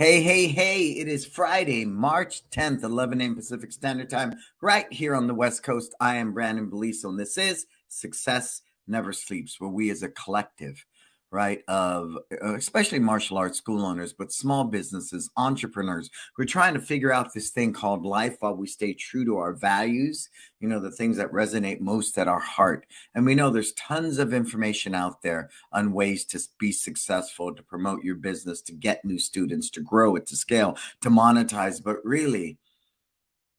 Hey, hey, hey, it is Friday, March 10th, 11 a.m. Pacific Standard Time, right here on the West Coast. I am Brannon Beliso, and this is Success Never Sleeps, where we as a collective, right, of especially martial arts school owners, but small businesses, entrepreneurs, we're trying to figure out this thing called life while we stay true to our values, the things that resonate most at our heart. And we know there's tons of information out there on ways to be successful, to promote your business, to get new students, to grow it, to scale, to monetize. But really,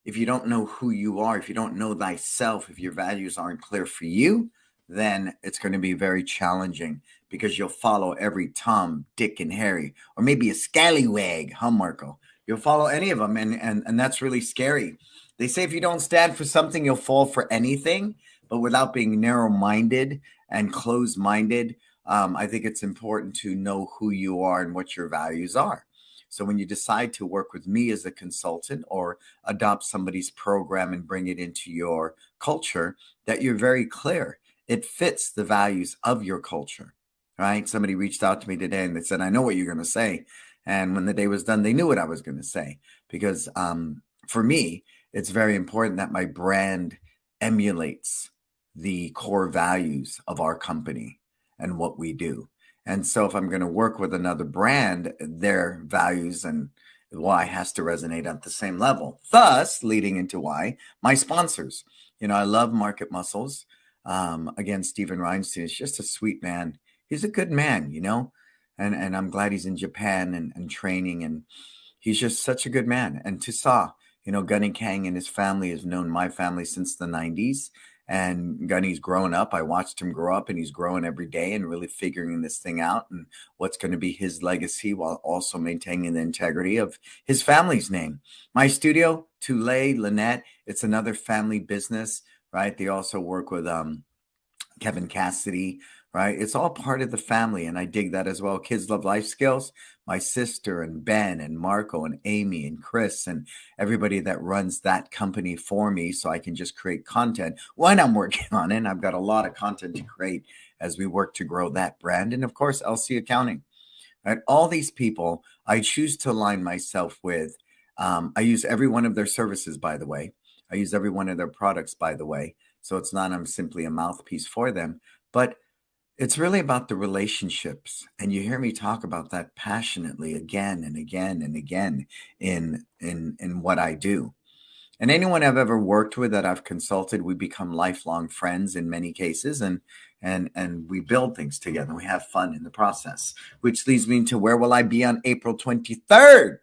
if you don't know who you are, if you don't know thyself, if your values aren't clear for you, then it's going to be very challenging because you'll follow every Tom, Dick, and Harry, or maybe a scallywag, huh, Marco? You'll follow any of them, and that's really scary. They say if you don't stand for something, you'll fall for anything, but without being narrow-minded and closed-minded, I think it's important to know who you are and what your values are. So when you decide to work with me as a consultant or adopt somebody's program and bring it into your culture, that you're very clear. It fits the values of your culture, right? Somebody reached out to me today and they said, I know what you're going to say. And when the day was done, they knew what I was going to say because for me, it's very important that my brand emulates the core values of our company and what we do. And so if I'm going to work with another brand, their values and why has to resonate at the same level. Thus, leading into why my sponsors. I love Market Muscles. Again, Stephen Reinstein is just a sweet man. He's a good man, and I'm glad he's in Japan and training, and he's just such a good man. And Tusa, Gunny Kang and his family has known my family since the 90s. And Gunny's growing up. I watched him grow up, and he's growing every day and really figuring this thing out and what's going to be his legacy while also maintaining the integrity of his family's name. My studio, Tulay, Lynette, it's another family business, right? They also work with Kevin Cassidy, right? It's all part of the family, and I dig that as well. Kids Love Life Skills. My sister and Ben and Marco and Amy and Chris and everybody that runs that company for me so I can just create content when I'm working on it. And I've got a lot of content to create as we work to grow that brand. And of course, LC Accounting, right? All these people I choose to align myself with. I use every one of their services, by the way. I use every one of their products, by the way. So it's not I'm simply a mouthpiece for them, but it's really about the relationships. And you hear me talk about that passionately again and again and again in what I do. And anyone I've ever worked with that I've consulted, we become lifelong friends in many cases, and we build things together. We have fun in the process, which leads me to where will I be on April 23rd?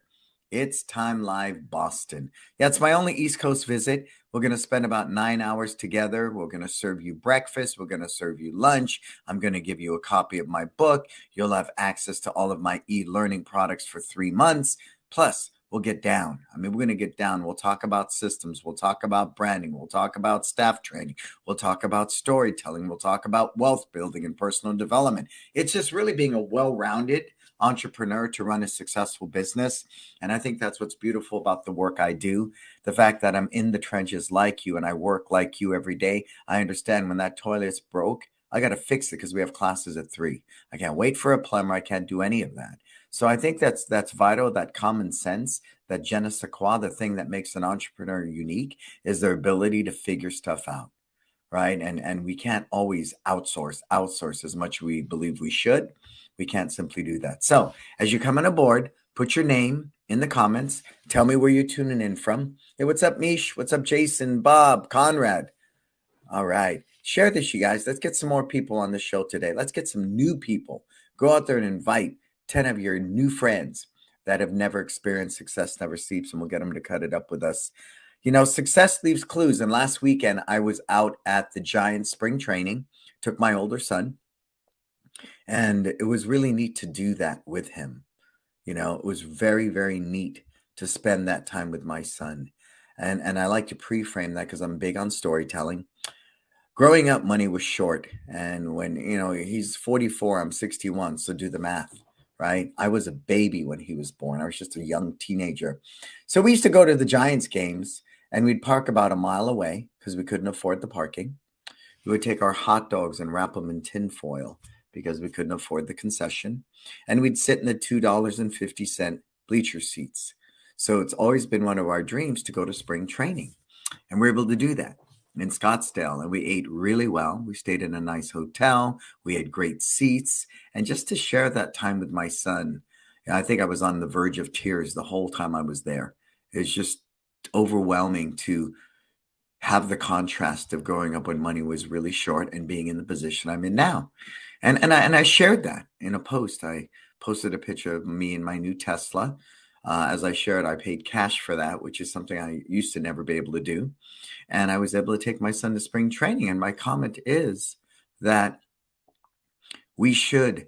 It's Time Live Boston. Yeah, it's my only East Coast visit. We're going to spend about 9 hours together. We're going to serve you breakfast. We're going to serve you lunch. I'm going to give you a copy of my book. You'll have access to all of my e-learning products for 3 months. Plus, we'll get down. We're going to get down. We'll talk about systems. We'll talk about branding. We'll talk about staff training. We'll talk about storytelling. We'll talk about wealth building and personal development. It's just really being a well-rounded entrepreneur to run a successful business. And I think that's what's beautiful about the work I do. The fact that I'm in the trenches like you and I work like you every day. I understand when that toilet's broke, I got to fix it because we have classes at 3. I can't wait for a plumber. I can't do any of that. So I think that's vital, that common sense, that je ne sais quoi, the thing that makes an entrepreneur unique is their ability to figure stuff out, right? And we can't always outsource as much as we believe we should. We can't simply do that. So as you're coming aboard, put your name in the comments. Tell me where you're tuning in from. Hey, what's up, Mish? What's up, Jason, Bob, Conrad? All right. Share this, you guys. Let's get some more people on the show today. Let's get some new people. Go out there and invite 10 of your new friends that have never experienced Success Never Sleeps, and we'll get them to cut it up with us. Success leaves clues. And last weekend, I was out at the Giants spring training, took my older son, and it was really neat to do that with him. It was very, very neat to spend that time with my son. And I like to pre-frame that because I'm big on storytelling. Growing up, money was short. And when, he's 44, I'm 61. So do the math, right? I was a baby when he was born. I was just a young teenager. So we used to go to the Giants games and we'd park about a mile away because we couldn't afford the parking. We would take our hot dogs and wrap them in tin foil because we couldn't afford the concession. And we'd sit in the $2.50 bleacher seats. So it's always been one of our dreams to go to spring training. And we're able to do that in Scottsdale. And we ate really well. We stayed in a nice hotel. We had great seats. And just to share that time with my son, I think I was on the verge of tears the whole time I was there. It's just overwhelming to have the contrast of growing up when money was really short and being in the position I'm in now. And I shared that in a post. I posted a picture of me in my new Tesla. As I shared, I paid cash for that, which is something I used to never be able to do. And I was able to take my son to spring training. And my comment is that we should,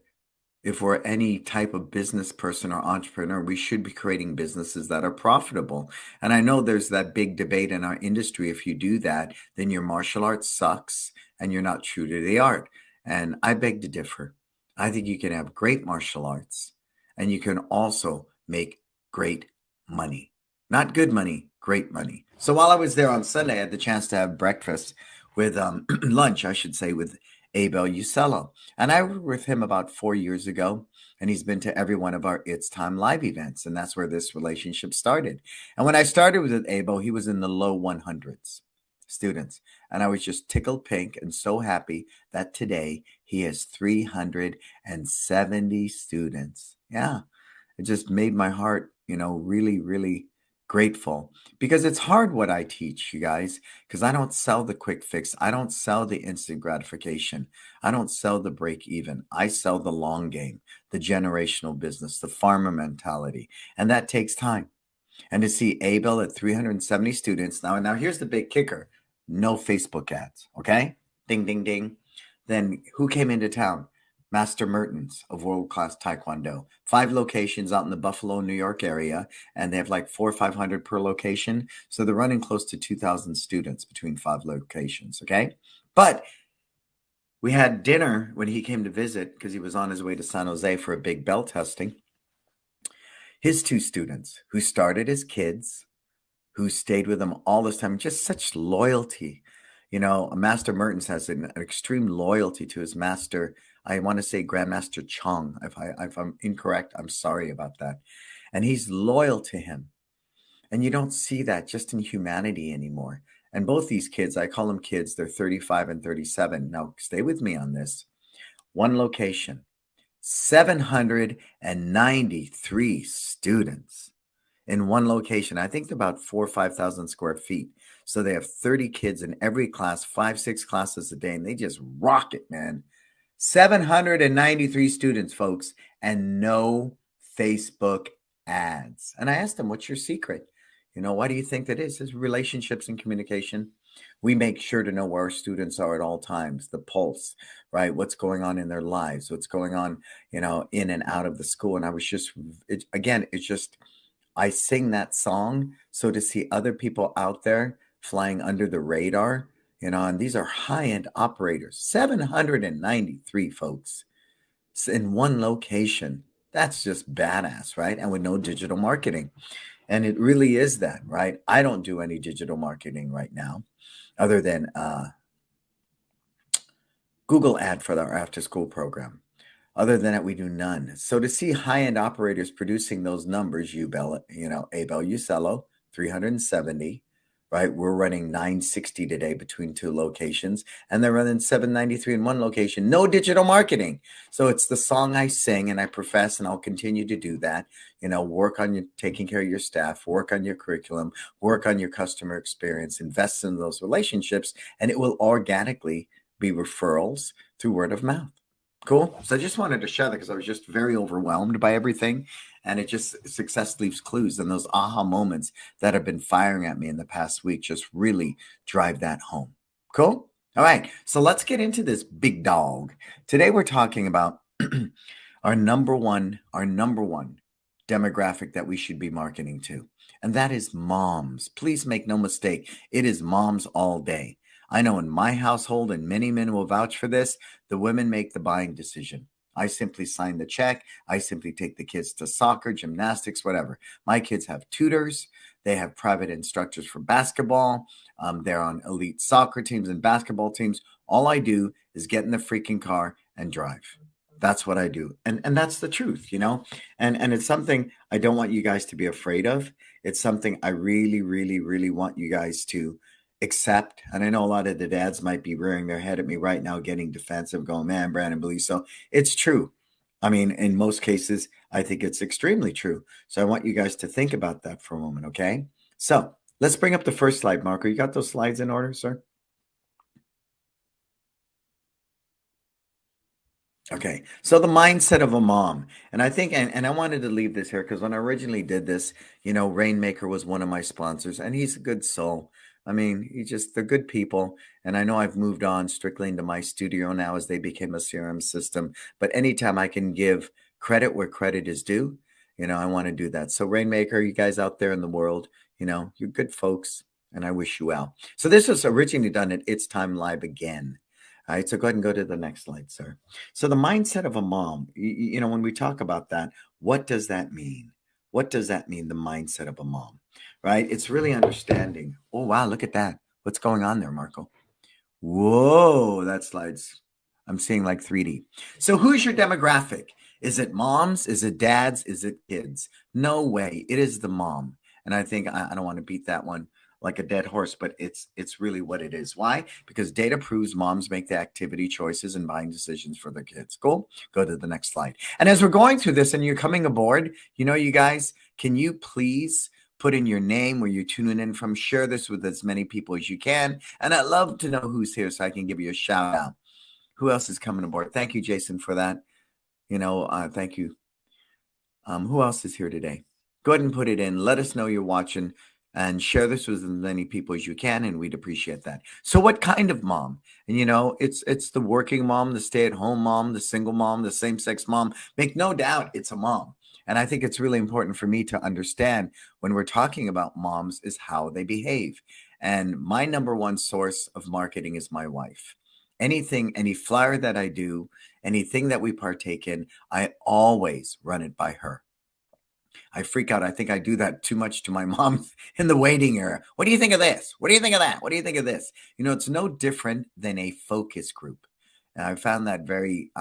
if we're any type of business person or entrepreneur, we should be creating businesses that are profitable. And I know there's that big debate in our industry. If you do that, then your martial arts sucks and you're not true to the art. And I beg to differ. I think you can have great martial arts and you can also make great money. Not good money, great money. So while I was there on Sunday, I had the chance to have breakfast with lunch, I should say, with Abel Usello. And I was with him about 4 years ago, and he's been to every one of our It's Time live events. And that's where this relationship started. And when I started with Abel, he was in the low 100s students. And I was just tickled pink and so happy that today he has 370 students. Yeah, it just made my heart, really, really grateful because it's hard what I teach, you guys, because I don't sell the quick fix. I don't sell the instant gratification. I don't sell the break even. I sell the long game, the generational business, the farmer mentality. And that takes time. And to see Abel at 370 students. Now here's the big kicker. No Facebook ads. Okay. Ding, ding, ding. Then who came into town? Master Mertens of world-class Taekwondo. 5 locations out in the Buffalo, New York area, and they have like 400 or 500 per location. So they're running close to 2,000 students between 5 locations, okay? But we had dinner when he came to visit because he was on his way to San Jose for a big belt testing. His 2 students who started as kids, who stayed with him all this time, just such loyalty. Master Mertens has an extreme loyalty to his master. I want to say Grandmaster Chong. If I'm incorrect, I'm sorry about that. And he's loyal to him. And you don't see that just in humanity anymore. And both these kids, I call them kids, they're 35 and 37. Now, stay with me on this. One location, 793 students in one location. I think they're about 4,000 or 5,000 square feet. So they have 30 kids in every class, 5-6 classes a day, and they just rock it, man. 793 students, folks, and no Facebook ads. And I asked them, what's your secret? Why do you think that is? It's relationships and communication. We make sure to know where our students are at all times, the pulse, right? What's going on in their lives, what's going on, in and out of the school. And I was just, I sing that song. So to see other people out there flying under the radar, and these are high-end operators, 793 folks in one location. That's just badass, right? And with no digital marketing. And it really is that, right? I don't do any digital marketing right now other than Google ad for our after-school program. Other than that, we do none. So to see high-end operators producing those numbers, Abel Usello, 370, right? We're running 960 today between 2 locations, and they're running 793 in one location. No digital marketing. So it's the song I sing, and I profess, and I'll continue to do that. Work on taking care of your staff, work on your curriculum, work on your customer experience, invest in those relationships, and it will organically be referrals through word of mouth. Cool. So I just wanted to share that because I was just very overwhelmed by everything. And success leaves clues. And those aha moments that have been firing at me in the past week just really drive that home. Cool. All right. So let's get into this big dog. Today we're talking about our number one demographic that we should be marketing to. And that is moms. Please make no mistake. It is moms all day. I know in my household, and many men will vouch for this, the women make the buying decision. I simply sign the check. I simply take the kids to soccer, gymnastics, whatever. My kids have tutors. They have private instructors for basketball. They're on elite soccer teams and basketball teams. All I do is get in the freaking car and drive. That's what I do. And that's the truth, you know? And it's something I don't want you guys to be afraid of. It's something I really, really, really want you guys to accept. And I know a lot of the dads might be rearing their head at me right now, getting defensive, going, man, Brannon Beliso. It's true. I mean, in most cases, I think it's extremely true. So I want you guys to think about that for a moment, okay? So let's bring up the first slide, Marco. You got those slides in order, sir? Okay, so the mindset of a mom, and I think, and I wanted to leave this here because when I originally did this, you know, Rainmaker was one of my sponsors, and he's a good soul. I mean, they're good people, and I know I've moved on strictly into my studio now as they became a CRM system. But anytime I can give credit where credit is due, you know, I want to do that. So Rainmaker, you guys out there in the world, you know, you're good folks, and I wish you well. So this was originally done at It's Time Live again. All right, so go ahead and go to the next slide, sir. So the mindset of a mom, you know, when we talk about that, what does that mean? What does that mean, the mindset of a mom, right? It's really understanding. Oh, wow, look at that. What's going on there, Marco? Whoa, that slide's, I'm seeing like 3D. So who's your demographic? Is it moms? Is it dads? Is it kids? No way. It is the mom. And I think I don't want to beat that one like a dead horse, but it's really what it is. Why? Because data proves moms make the activity choices and buying decisions for their kids. Cool. Go to the next slide. And as we're going through this and you're coming aboard, you know, you guys, can you please put in your name, where you're tuning in from, share this with as many people as you can. And I'd love to know who's here so I can give you a shout out. Who else is coming aboard? Thank you, Jason, for that. You know, thank you. Who else is here today? Go ahead and put it in. Let us know you're watching and share this with as many people as you can, and we'd appreciate that. So what kind of mom? And you know, it's the working mom, the stay-at-home mom, the single mom, the same-sex mom. Make no doubt it's a mom. And I think it's really important for me to understand when we're talking about moms is how they behave. And my number one source of marketing is my wife. Anything, any flyer that I do, anything that we partake in, I always run it by her. I freak out. I think I do that too much to my mom in the waiting area. What do you think of this? What do you think of that? What do you think of this? You know, it's no different than a focus group. And I found that very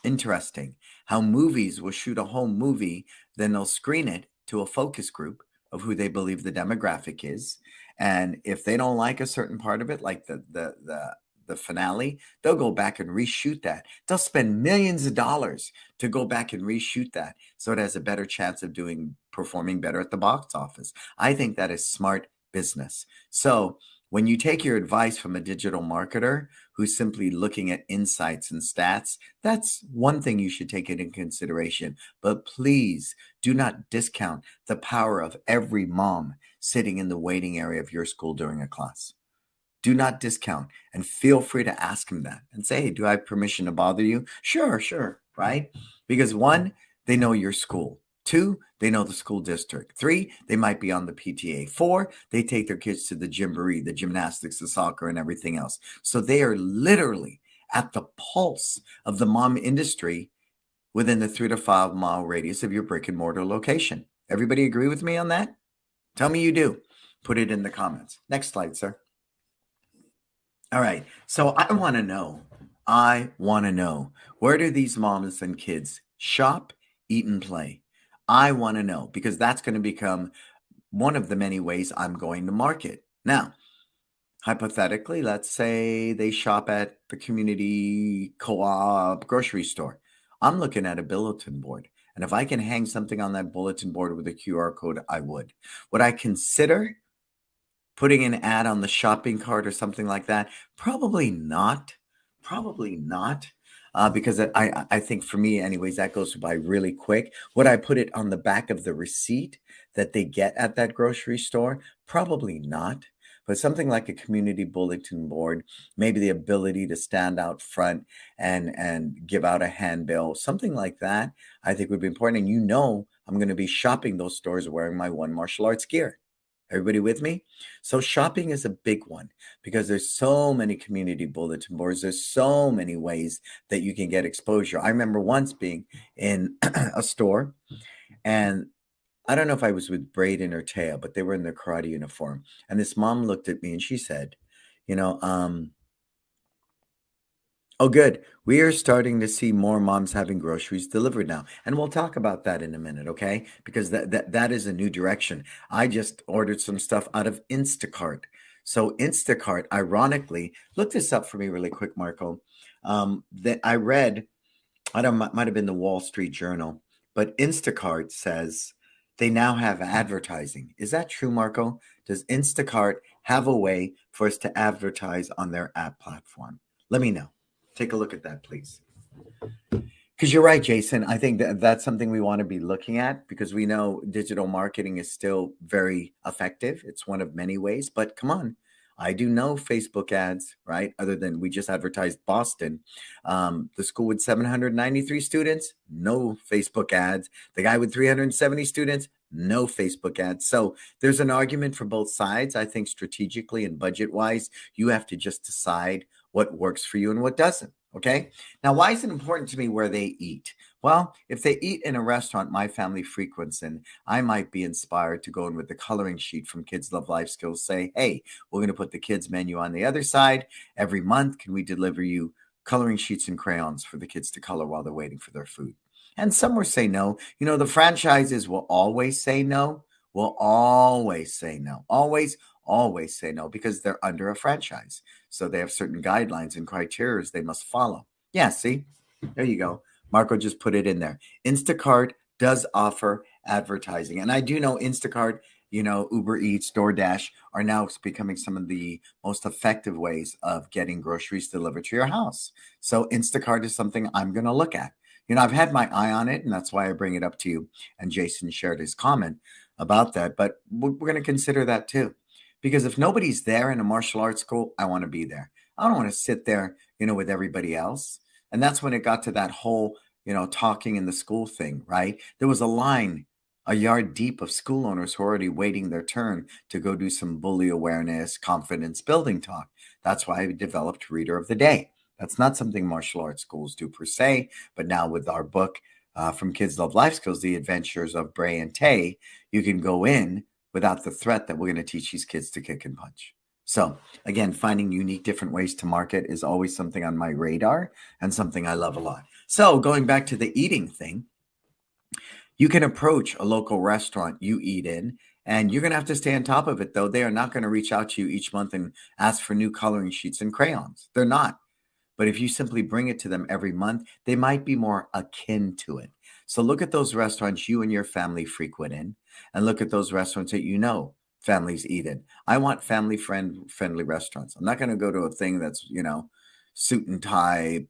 interesting how movies will shoot a whole movie, then they'll screen it to a focus group of who they believe the demographic is. And if they don't like a certain part of it, like the finale, they'll go back and reshoot that. They'll spend millions of dollars to go back and reshoot that so it has a better chance of performing better at the box office. I think that is smart business. So when you take your advice from a digital marketer who's simply looking at insights and stats, that's one thing you should take it in consideration. But please do not discount the power of every mom sitting in the waiting area of your school during a class. Do not discount, and feel free to ask him that and say, hey, do I have permission to bother you? Sure, sure, right? Because one, they know your school. Two, they know the school district. Three, they might be on the PTA. Four, they take their kids to the gymboree, the gymnastics, the soccer, and everything else. So they are literally at the pulse of the mom industry within the 3 to 5 mile radius of your brick and mortar location. Everybody agree with me on that? Tell me you do. Put it in the comments. Next slide, sir. All right. So I want to know, where do these moms and kids shop, eat, and play? I want to know, because that's going to become one of the many ways I'm going to market. Now, hypothetically, let's say they shop at the community co-op grocery store. I'm looking at a bulletin board. And if I can hang something on that bulletin board with a QR code, I would. Would I consider putting an ad on the shopping cart or something like that? Probably not. Probably not. Because I think for me, anyways, that goes by really quick. Would I put it on the back of the receipt that they get at that grocery store? Probably not. But something like a community bulletin board, maybe the ability to stand out front and give out a handbill, something like that, I think would be important. And you know, I'm going to be shopping those stores wearing my One Martial Arts gear. Everybody with me? So shopping is a big one because there's so many community bulletin boards. There's so many ways that you can get exposure. I remember once being in a store, and I don't know if I was with Braden or Taya, but they were in their karate uniform. And this mom looked at me and she said, you know, Oh, good. We are starting to see more moms having groceries delivered now. And we'll talk about that in a minute, okay? Because that is a new direction. I just ordered some stuff out of Instacart. So Instacart, ironically, look this up for me really quick, Marco. That I read, I don't might have been the Wall Street Journal, but Instacart says they now have advertising. Is that true, Marco? Does Instacart have a way for us to advertise on their app platform? Let me know. Take a look at that, please. Because you're right, Jason. I think that that's something we want to be looking at because we know digital marketing is still very effective. It's one of many ways, but come on. I do know Facebook ads, right? Other than we just advertised Boston. The school with 793 students, no Facebook ads. The guy with 370 students, no Facebook ads. So there's an argument for both sides. I think strategically and budget wise, you have to just decide what works for you and what doesn't. Okay. Now, why is it important to me where they eat? Well, if they eat in a restaurant my family frequents in, I might be inspired to go in with the coloring sheet from Kids Love Life Skills. Say, hey, we're going to put the kids' menu on the other side. Every month, can we deliver you coloring sheets and crayons for the kids to color while they're waiting for their food? And some will say no. You know, the franchises will always say no, will always say no, always say no because they're under a franchise. So they have certain guidelines and criteria they must follow. Yeah, see, there you go. Marco just put it in there. Instacart does offer advertising. And I do know Instacart, you know, Uber Eats, DoorDash are now becoming some of the most effective ways of getting groceries delivered to your house. So Instacart is something I'm going to look at. You know, I've had my eye on it, and that's why I bring it up to you. And Jason shared his comment about that. But we're going to consider that too. Because if nobody's there in a martial arts school, I want to be there. I don't want to sit there, you know, with everybody else. And that's when it got to that whole, you know, talking in the school thing, right? There was a line a yard deep of school owners who are already waiting their turn to go do some bully awareness, confidence building talk. That's why I developed Reader of the Day. That's not something martial arts schools do per se, but now with our book from Kids Love Life Skills, The Adventures of Bray and Tay, you can go in without the threat that we're going to teach these kids to kick and punch. So, again, finding unique different ways to market is always something on my radar and something I love a lot. So, going back to the eating thing, you can approach a local restaurant you eat in, and you're going to have to stay on top of it, though. They are not going to reach out to you each month and ask for new coloring sheets and crayons. They're not. But if you simply bring it to them every month, they might be more akin to it. So look at those restaurants you and your family frequent in, and look at those restaurants that you know families eat in. I want friendly restaurants. I'm not going to go to a thing that's, you know, suit and tie,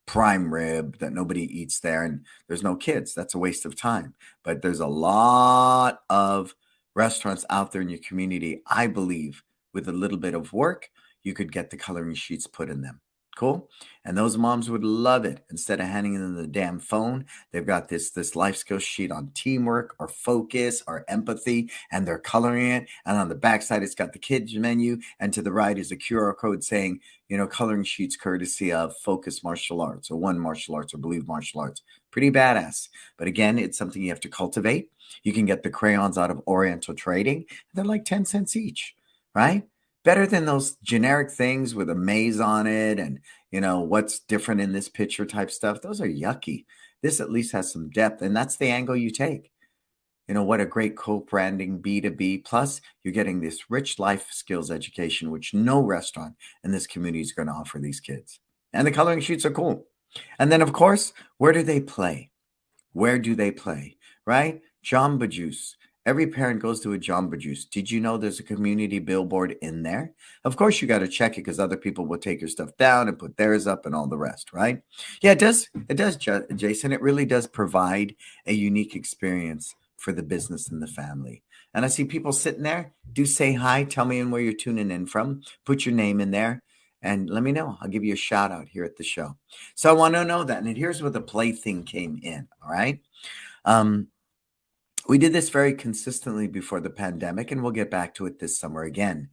prime rib that nobody eats there and there's no kids. That's a waste of time. But there's a lot of restaurants out there in your community. I believe with a little bit of work, you could get the coloring sheets put in them. Cool. And those moms would love it. Instead of handing them the damn phone, they've got this life skills sheet on teamwork or focus or empathy, and they're coloring it. And on the backside, it's got the kids menu. And to the right is a QR code saying, you know, coloring sheets courtesy of Focus Martial Arts or One Martial Arts or Believe Martial Arts. Pretty badass. But again, it's something you have to cultivate. You can get the crayons out of Oriental Trading. They're like 10 cents each, right? Better than those generic things with a maze on it and, you know, what's different in this picture type stuff. Those are yucky. This at least has some depth, and that's the angle you take. You know, what a great co-branding B2B. Plus, you're getting this rich life skills education, which no restaurant in this community is going to offer these kids. And the coloring sheets are cool. And then, of course, where do they play? Where do they play? Right? Jamba Juice. Every parent goes to a Jamba Juice. Did you know there's a community billboard in there? Of course, you got to check it because other people will take your stuff down and put theirs up and all the rest, right? Yeah, it does. It does, Jason. It really does provide a unique experience for the business and the family. And I see people sitting there. Do say hi. Tell me where you're tuning in from. Put your name in there and let me know. I'll give you a shout out here at the show. So I want to know that. And here's where the play thing came in. All right. We did this very consistently before the pandemic, and we'll get back to it this summer again.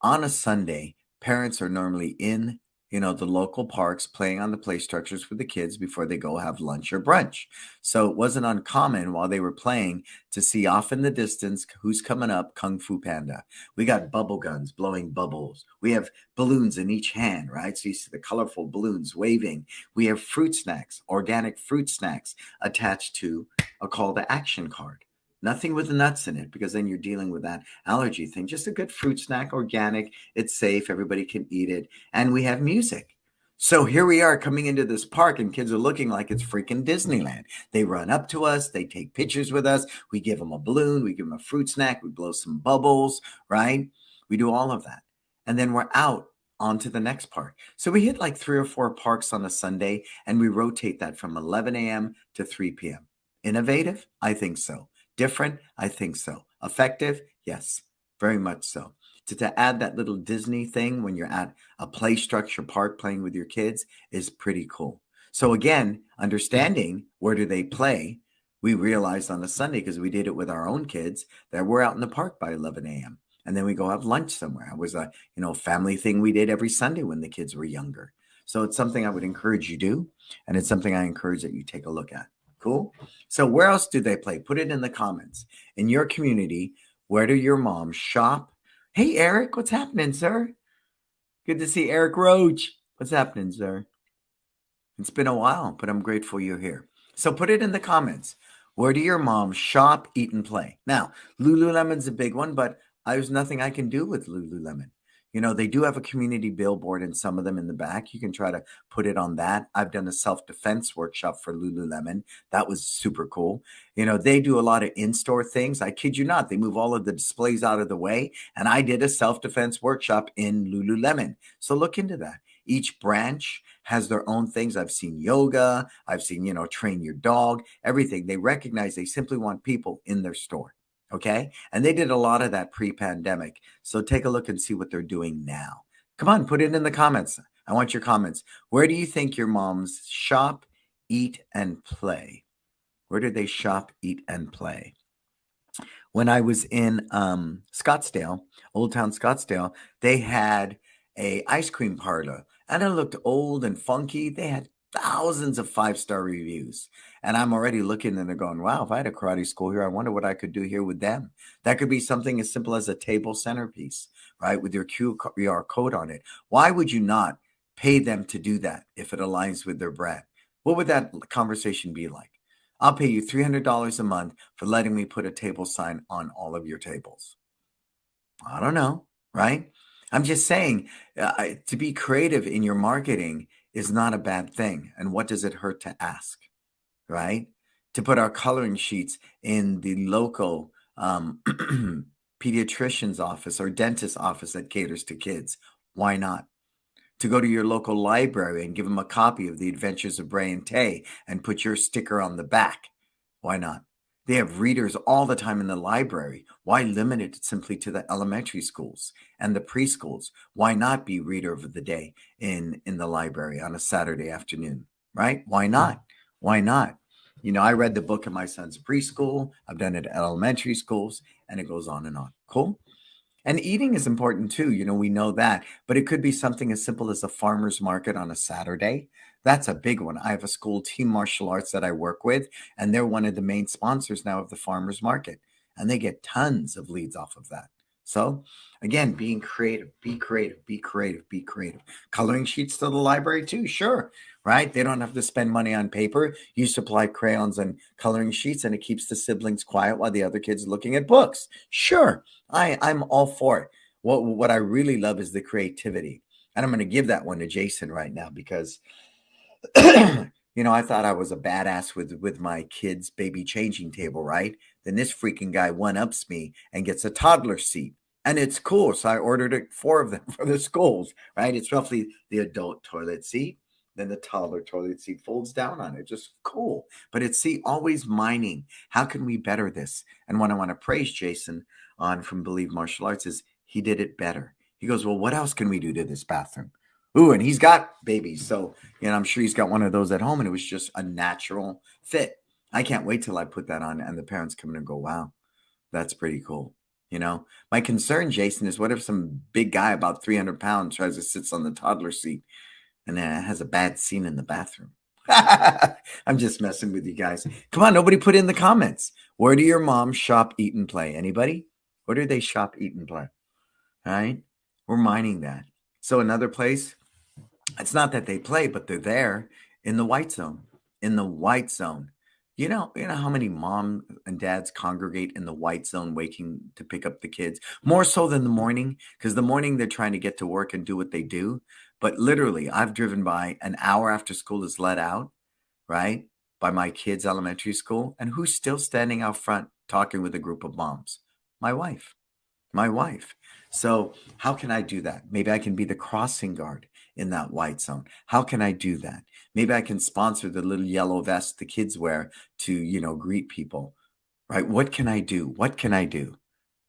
On a Sunday, parents are normally in the local parks playing on the play structures with the kids before they go have lunch or brunch. So it wasn't uncommon while they were playing to see off in the distance who's coming up, Kung Fu Panda. We got bubble guns blowing bubbles. We have balloons in each hand, right? So you see the colorful balloons waving. We have fruit snacks, organic fruit snacks attached to a call to action card. Nothing with the nuts in it, because then you're dealing with that allergy thing. Just a good fruit snack, organic. It's safe. Everybody can eat it. And we have music. So here we are coming into this park, and kids are looking like it's freaking Disneyland. They run up to us. They take pictures with us. We give them a balloon. We give them a fruit snack. We blow some bubbles, right? We do all of that. And then we're out onto the next park. So we hit like 3 or 4 parks on a Sunday, and we rotate that from 11 a.m. to 3 p.m. Innovative? I think so. Different? I think so. Effective? Yes, very much so. To add that little Disney thing when you're at a play structure park playing with your kids is pretty cool. So again, understanding where do they play, we realized on a Sunday, because we did it with our own kids, that we're out in the park by 11 a.m. And then we go have lunch somewhere. It was a family thing we did every Sunday when the kids were younger. So it's something I would encourage you do, and it's something I encourage that you take a look at. Cool. So where else do they play? Put it in the comments. In your community, where do your moms shop? Hey, Eric, what's happening, sir? Good to see Eric Roach. What's happening, sir? It's been a while, but I'm grateful you're here. So put it in the comments. Where do your moms shop, eat, and play? Now, Lululemon's a big one, but there's nothing I can do with Lululemon. They do have a community billboard and some of them in the back. You can try to put it on that. I've done a self-defense workshop for Lululemon. That was super cool. They do a lot of in-store things. I kid you not. They move all of the displays out of the way. And I did a self-defense workshop in Lululemon. So look into that. Each branch has their own things. I've seen yoga. I've seen, train your dog, everything. They recognize they simply want people in their store. Okay. And they did a lot of that pre-pandemic. So take a look and see what they're doing now. Come on, put it in the comments. I want your comments. Where do you think your moms shop, eat, and play? Where do they shop, eat, and play? When I was in Scottsdale, Old Town Scottsdale, they had a ice cream parlor, and it looked old and funky. They had thousands of 5-star reviews. And I'm already looking and they're going, wow, if I had a karate school here, I wonder what I could do here with them. That could be something as simple as a table centerpiece, right? With your QR code on it. Why would you not pay them to do that if it aligns with their brand? What would that conversation be like? I'll pay you $300 a month for letting me put a table sign on all of your tables. I don't know, right? I'm just saying to be creative in your marketing is not a bad thing. And what does it hurt to ask, right? To put our coloring sheets in the local pediatrician's office or dentist's office that caters to kids. Why not? To go to your local library and give them a copy of The Adventures of Bray and Tay and put your sticker on the back. Why not? They have readers all the time in the library. Why limit it simply to the elementary schools and the preschools? Why not be reader of the day in the library on a Saturday afternoon, right? Why not? Why not? I read the book in my son's preschool. I've done it at elementary schools, and it goes on and on. Cool? And eating is important too. We know that, but it could be something as simple as a farmer's market on a Saturday. That's a big one. I have a school, Team Martial Arts, that I work with, and they're one of the main sponsors now of the farmer's market, and they get tons of leads off of that. So again, being creative, be creative, be creative, be creative. Coloring sheets to the library too, sure, right? They don't have to spend money on paper. You supply crayons and coloring sheets, and it keeps the siblings quiet while the other kids are looking at books. Sure, I'm all for it. What I really love is the creativity. And I'm going to give that one to Jason right now because I thought I was a badass with my kids' baby changing table, right? Then this freaking guy one-ups me and gets a toddler seat. And it's cool. So I ordered 4 of them for the schools, right? It's roughly the adult toilet seat. Then the toddler toilet seat folds down on it. Just cool. But it's, always mining. How can we better this? And what I want to praise Jason on from Believe Martial Arts is he did it better. He goes, well, what else can we do to this bathroom? Ooh, and he's got babies. So, I'm sure he's got one of those at home, and it was just a natural fit. I can't wait till I put that on and the parents come in and go, wow, that's pretty cool. My concern, Jason, is what if some big guy about 300 pounds tries to sit on the toddler seat? And then it has a bad scene in the bathroom. I'm just messing with you guys. Come on, nobody put in the comments. Where do your moms shop, eat, and play? Anybody? Where do they shop, eat, and play? All right. We're mining that. So another place, it's not that they play, but they're there in the white zone. In the white zone. You know how many mom and dads congregate in the white zone waking to pick up the kids? More so than the morning, because the morning they're trying to get to work and do what they do. But literally, I've driven by an hour after school is let out, right? By my kids' elementary school. And who's still standing out front talking with a group of moms? My wife. My wife. So, how can I do that? Maybe I can be the crossing guard in that white zone. How can I do that? Maybe I can sponsor the little yellow vest the kids wear to greet people, right? What can I do? What can I do?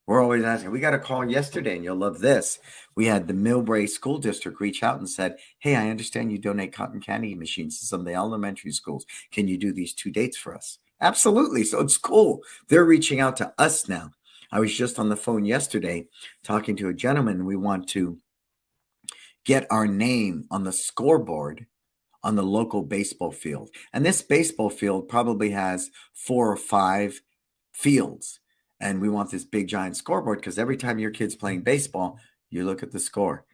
We're always asking. We got a call yesterday, and you'll love this. We had the Millbrae School District reach out and said, "Hey, I understand you donate cotton candy machines to some of the elementary schools. Can you do these 2 dates for us?" Absolutely. So it's cool. They're reaching out to us now. I was just on the phone yesterday talking to a gentleman. We want to get our name on the scoreboard on the local baseball field. And this baseball field probably has 4 or 5 fields. And we want this big giant scoreboard because every time your kid's playing baseball, you look at the score.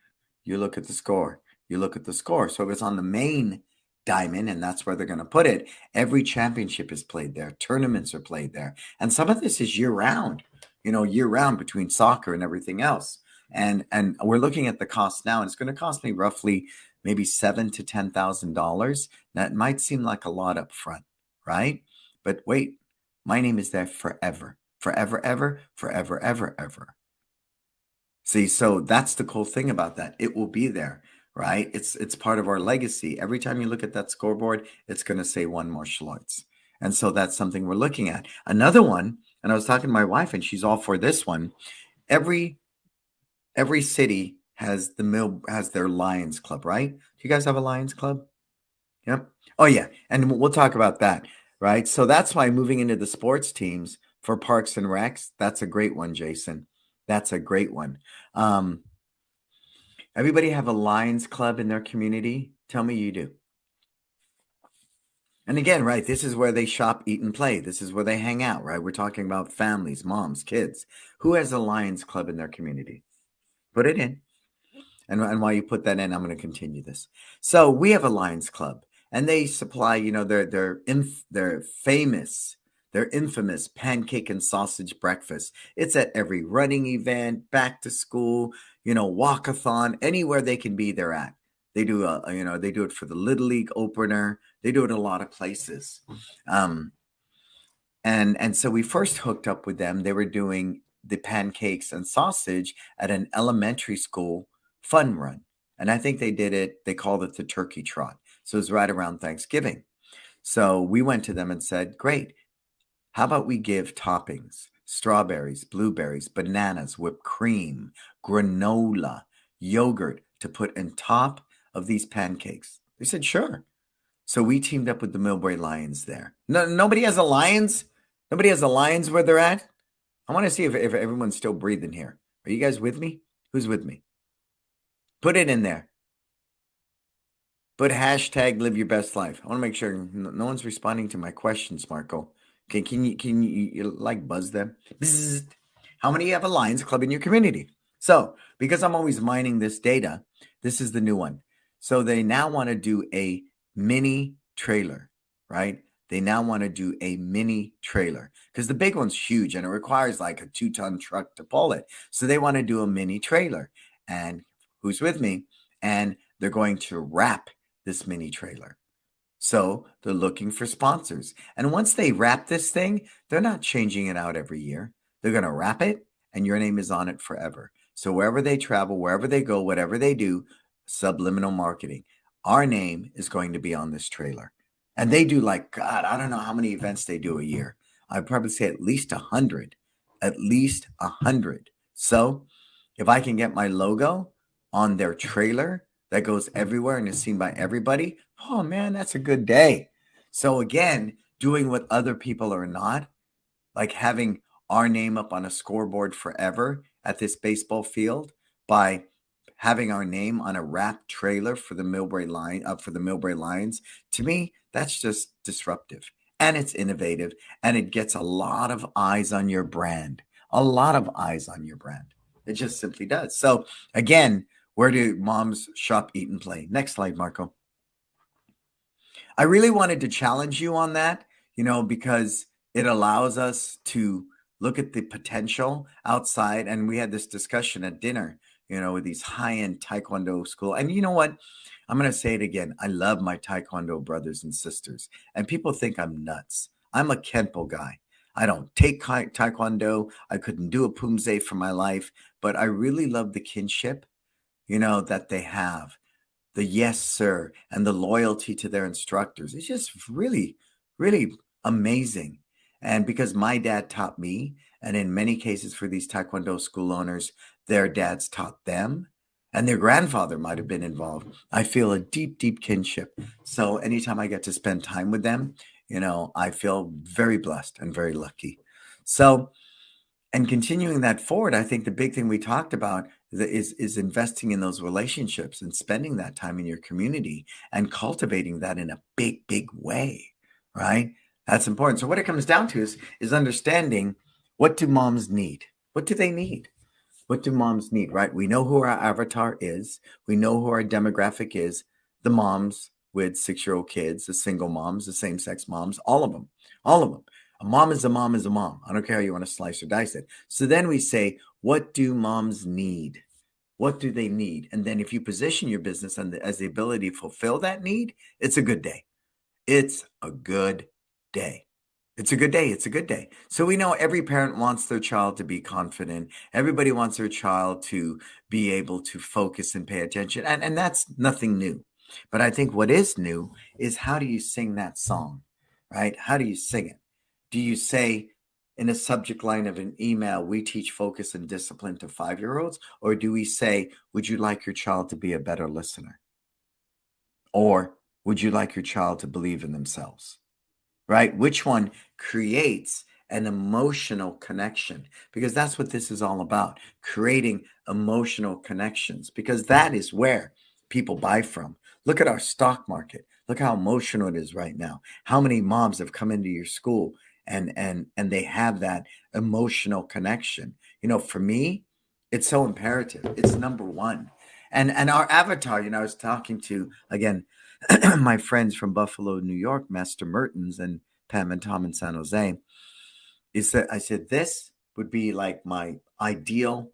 You look at the score. You look at the score. So if it's on the main diamond, and that's where they're going to put it, every championship is played there. Tournaments are played there. And some of this is year round, year round between soccer and everything else. And we're looking at the cost now, and it's going to cost me roughly maybe $7,000 to $10,000. That might seem like a lot up front, right? But wait, my name is there forever, forever, ever, forever, ever, ever. See, so that's the cool thing about that. It will be there, right? It's part of our legacy. Every time you look at that scoreboard, it's going to say one more Schlartz. And so that's something we're looking at. Another one, and I was talking to my wife, and she's all for this one. Every city has their Lions Club, right? Do you guys have a Lions Club? Yep. Oh yeah, and we'll talk about that, right? So that's why moving into the sports teams for Parks and Recs, that's a great one, Jason. That's a great one. Um, Everybody have a Lions Club in their community? Tell me you do. And again, right, this is where they shop, eat, and play. This is where they hang out, right? We're talking about families, moms, kids. Who has a Lions Club in their community? Put it in. And while you put that in, I'm going to continue this. So we have a Lions Club, and they supply, their infamous pancake and sausage breakfast. It's at every running event, back to school, walkathon, anywhere they can be, they're at. They do they do it for the Little League opener. They do it a lot of places. And so we first hooked up with them. They were doing the pancakes and sausage at an elementary school fun run. And I think they called it the turkey trot. So it was right around Thanksgiving. So we went to them and said, great, how about we give toppings, strawberries, blueberries, bananas, whipped cream, granola, yogurt to put on top of these pancakes? They said, sure. So we teamed up with the Millbrae Lions there. No, nobody has a Lions? Nobody has a Lions where they're at? I want to see if everyone's still breathing here. Are you guys with me? Who's with me? Put it in there. Put hashtag live your best life. I want to make sure no one's responding to my questions, Marco. Okay, can you like buzz them? Bzzzt. How many have a Lions Club in your community? So, because I'm always mining this data, this is the new one. So they now want to do a mini trailer, right? They now want to do a mini trailer because the big one's huge and it requires like a 2-ton truck to pull it. So they want to do a mini trailer. And who's with me? And they're going to wrap this mini trailer. So they're looking for sponsors. And once they wrap this thing, they're not changing it out every year. They're going to wrap it and your name is on it forever. So wherever they travel, wherever they go, whatever they do, subliminal marketing, our name is going to be on this trailer. And they do God, I don't know how many events they do a year. I'd probably say at least 100, at least 100. So if I can get my logo on their trailer that goes everywhere and is seen by everybody, oh man, that's a good day. So again, doing what other people are not, like having our name up on a scoreboard forever at this baseball field by having our name on a wrap trailer for the Millbrae Lions, to me, that's just disruptive and it's innovative and it gets a lot of eyes on your brand. A lot of eyes on your brand. It just simply does. So again, where do moms shop, eat, and play? Next slide, Marco. I really wanted to challenge you on that, because it allows us to look at the potential outside. And we had this discussion at dinner, with these high-end Taekwondo school. And you know what? I'm going to say it again. I love my Taekwondo brothers and sisters. And people think I'm nuts. I'm a Kenpo guy. I don't take Taekwondo. I couldn't do a Pumse for my life. But I really love the kinship, that they have. The yes, sir, and the loyalty to their instructors. It's just really, really amazing. And because my dad taught me, and in many cases for these Taekwondo school owners, their dads taught them, and their grandfather might have been involved, I feel a deep, deep kinship. So anytime I get to spend time with them, I feel very blessed and very lucky. So, and continuing that forward, I think the big thing we talked about is investing in those relationships and spending that time in your community and cultivating that in a big, big way, right? That's important. So what it comes down to is understanding, what do moms need? What do they need? What do moms need, right? We know who our avatar is. We know who our demographic is. The moms with 6-year-old kids, the single moms, the same-sex moms, all of them, all of them. A mom is a mom is a mom. I don't care how you want to slice or dice it. So then we say, what do moms need? What do they need? And then if you position your business as the ability to fulfill that need, it's a good day. It's a good day. It's a good day. It's a good day. So we know every parent wants their child to be confident. Everybody wants their child to be able to focus and pay attention. And that's nothing new. But I think what is new is, how do you sing that song, right? How do you sing it? Do you say in a subject line of an email, we teach focus and discipline to 5-year-olds? Or do we say, would you like your child to be a better listener? Or would you like your child to believe in themselves? Right? Which one creates an emotional connection? Because that's what this is all about, creating emotional connections, because that is where people buy from. Look at our stock market. Look how emotional it is right now. How many moms have come into your school and they have that emotional connection? For me, it's so imperative. It's number one. And our avatar, I was talking to, again, my friends from Buffalo, New York, Master Mertens and Pam and Tom in San Jose, is that I said, this would be like my ideal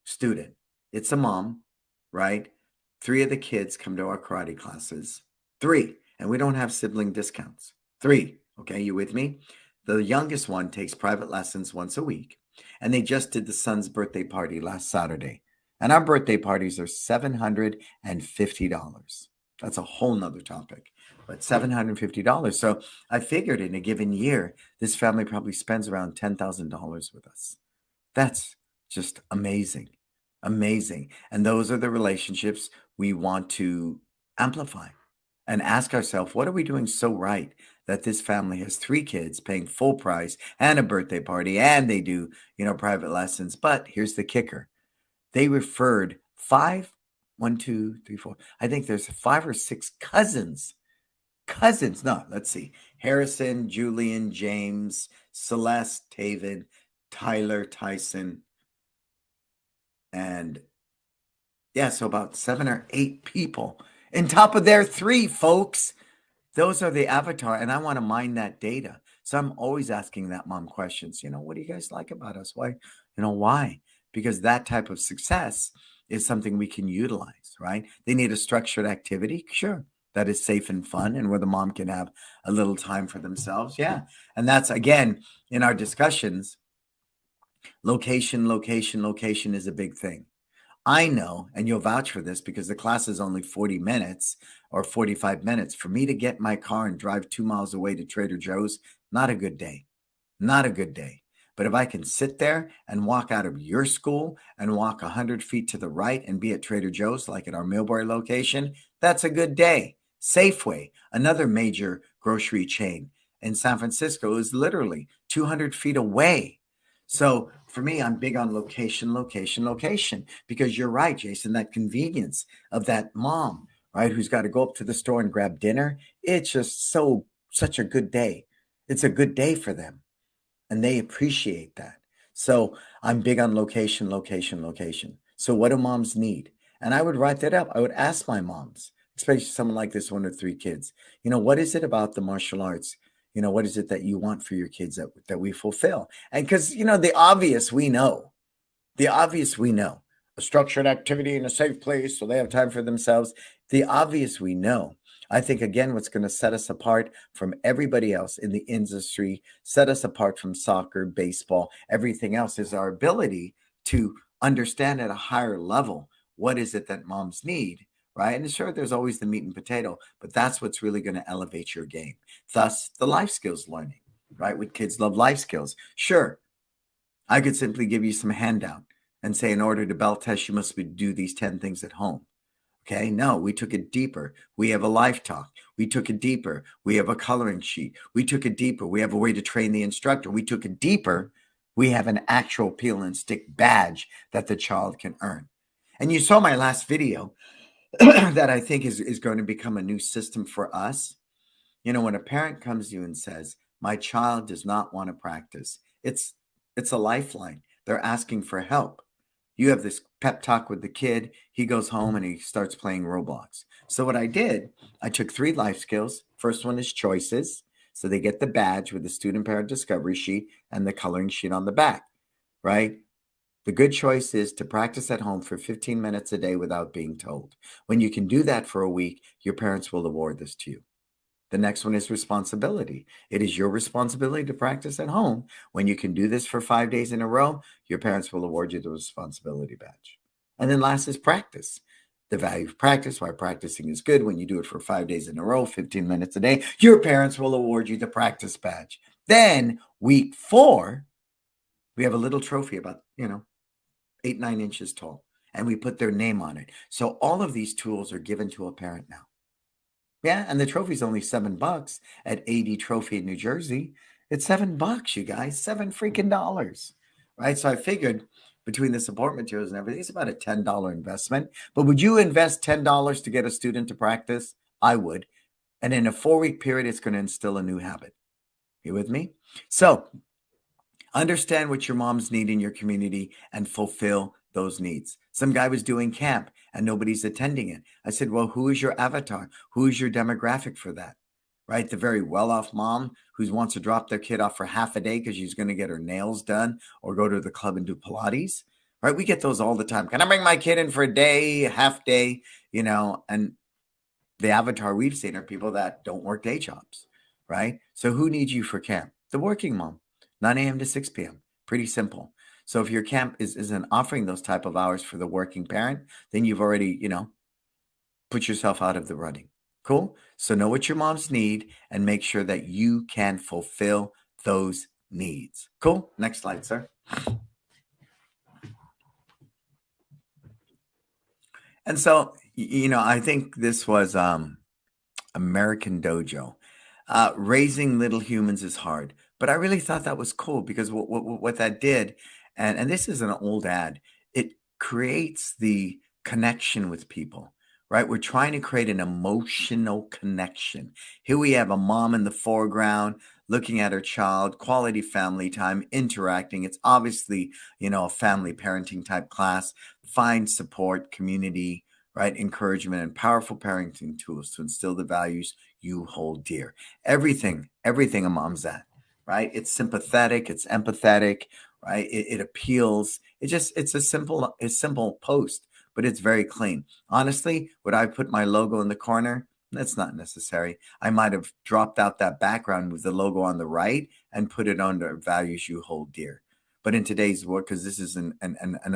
student. It's a mom, right? 3 of the kids come to our karate classes. 3. And we don't have sibling discounts. 3. Okay, you with me? The youngest one takes private lessons once a week. And they just did the son's birthday party last Saturday. And our birthday parties are $750. That's a whole nother topic, but $750. So I figured in a given year, this family probably spends around $10,000 with us. That's just amazing. Amazing. And those are the relationships we want to amplify and ask ourselves, what are we doing so right that this family has 3 kids paying full price and a birthday party, and they do, private lessons. But here's the kicker. They referred 5, 1, 2, 3, 4. I think there's 5 or 6 cousins. No, let's see. Harrison, Julian, James, Celeste, Taven, Tyler, Tyson. And yeah, so about 7 or 8 people on top of their 3, folks. Those are the avatar. And I want to mine that data. So I'm always asking that mom questions. What do you guys like about us? Why? Why? Because that type of success is something we can utilize, right? They need a structured activity. Sure. That is safe and fun, and where the mom can have a little time for themselves. Yeah. And that's, again, in our discussions, location is a big thing. I know, and you'll vouch for this because the class is only 40 minutes or 45 minutes. For me to get my car and drive 2 miles away to Trader Joe's, not a good day. Not a good day. But if I can sit there and walk out of your school and walk 100 feet to the right and be at Trader Joe's, like at our Millbrae location, that's a good day. Safeway, another major grocery chain in San Francisco, is literally 200 feet away. So for me, I'm big on location, because you're right, Jason, that convenience of that mom, right, who's got to go up to the store and grab dinner. It's just such a good day. It's a good day for them, and they appreciate that. So I'm big on location, location. So what do moms need? And I would write that up. I would ask my moms, especially someone like this one with three kids, what is it about the martial arts? What is it that you want for your kids that we fulfill? And because, the obvious we know, the obvious we know, a structured activity in a safe place so they have time for themselves. The obvious we know. I think, again, what's going to set us apart from everybody else in the industry, set us apart from soccer, baseball, everything else, is our ability to understand at a higher level what is it that moms need, right? And sure, there's always the meat and potato, but that's what's really going to elevate your game. Thus, the life skills learning, right? With kids love life skills. Sure, I could simply give you some handout and say, in order to belt test, you must do these 10 things at home. Okay, no, we took it deeper. We have a life talk. We took it deeper. We have a coloring sheet. We took it deeper. We have a way to train the instructor. We took it deeper. We have an actual peel and stick badge that the child can earn. And you saw my last video that I think is going to become a new system for us. When a parent comes to you and says, my child does not want to practice, it's a lifeline. They're asking for help. You have this pep talk with the kid. He goes home and he starts playing Roblox. So what I did, I took 3 life skills. First one is choices. So they get the badge with the student parent discovery sheet and the coloring sheet on the back, right? The good choice is to practice at home for 15 minutes a day without being told. When you can do that for a week, your parents will award this to you. The next one is responsibility. It is your responsibility to practice at home. When you can do this for 5 days in a row, your parents will award you the responsibility badge. And then last is practice. The value of practice, why practicing is good. When you do it for 5 days in a row, 15 minutes a day, your parents will award you the practice badge. Then week 4, we have a little trophy about, 8, 9 inches tall, and we put their name on it. So all of these tools are given to a parent now. Yeah, and the trophy's only $7 at AD Trophy in New Jersey. It's $7, you guys, $7 freaking, right? So I figured between the support materials and everything, it's about a $10 investment. But would you invest $10 to get a student to practice? I would. And in a 4-week period, it's going to instill a new habit. You with me? So understand what your moms need in your community and fulfill those needs. Some guy was doing camp and nobody's attending it. I said, well, who is your avatar? Who is your demographic for that? Right? The very well-off mom who wants to drop their kid off for half a day because she's going to get her nails done or go to the club and do Pilates. Right? We get those all the time. Can I bring my kid in for a day, half day? And the avatar we've seen are people that don't work day jobs. Right? So who needs you for camp? The working mom, 9 a.m. to 6 p.m. Pretty simple. So if your camp isn't offering those type of hours for the working parent, then you've already, put yourself out of the running. Cool? So know what your moms need and make sure that you can fulfill those needs. Cool? Next slide, sir. And so, I think this was American Dojo. Raising little humans is hard, but I really thought that was cool because what that did, and this is an old ad, it creates the connection with people, right? We're trying to create an emotional connection. Here we have a mom in the foreground looking at her child, quality family time, interacting. It's obviously, a family parenting type class. Find support, community, right? Encouragement and powerful parenting tools to instill the values you hold dear. Everything a mom's at, right? It's sympathetic, it's empathetic, right? It appeals. It's a simple post, but it's very clean. Honestly, would I put my logo in the corner? That's not necessary. I might have dropped out that background with the logo on the right and put it under values you hold dear. But in today's world, because this is an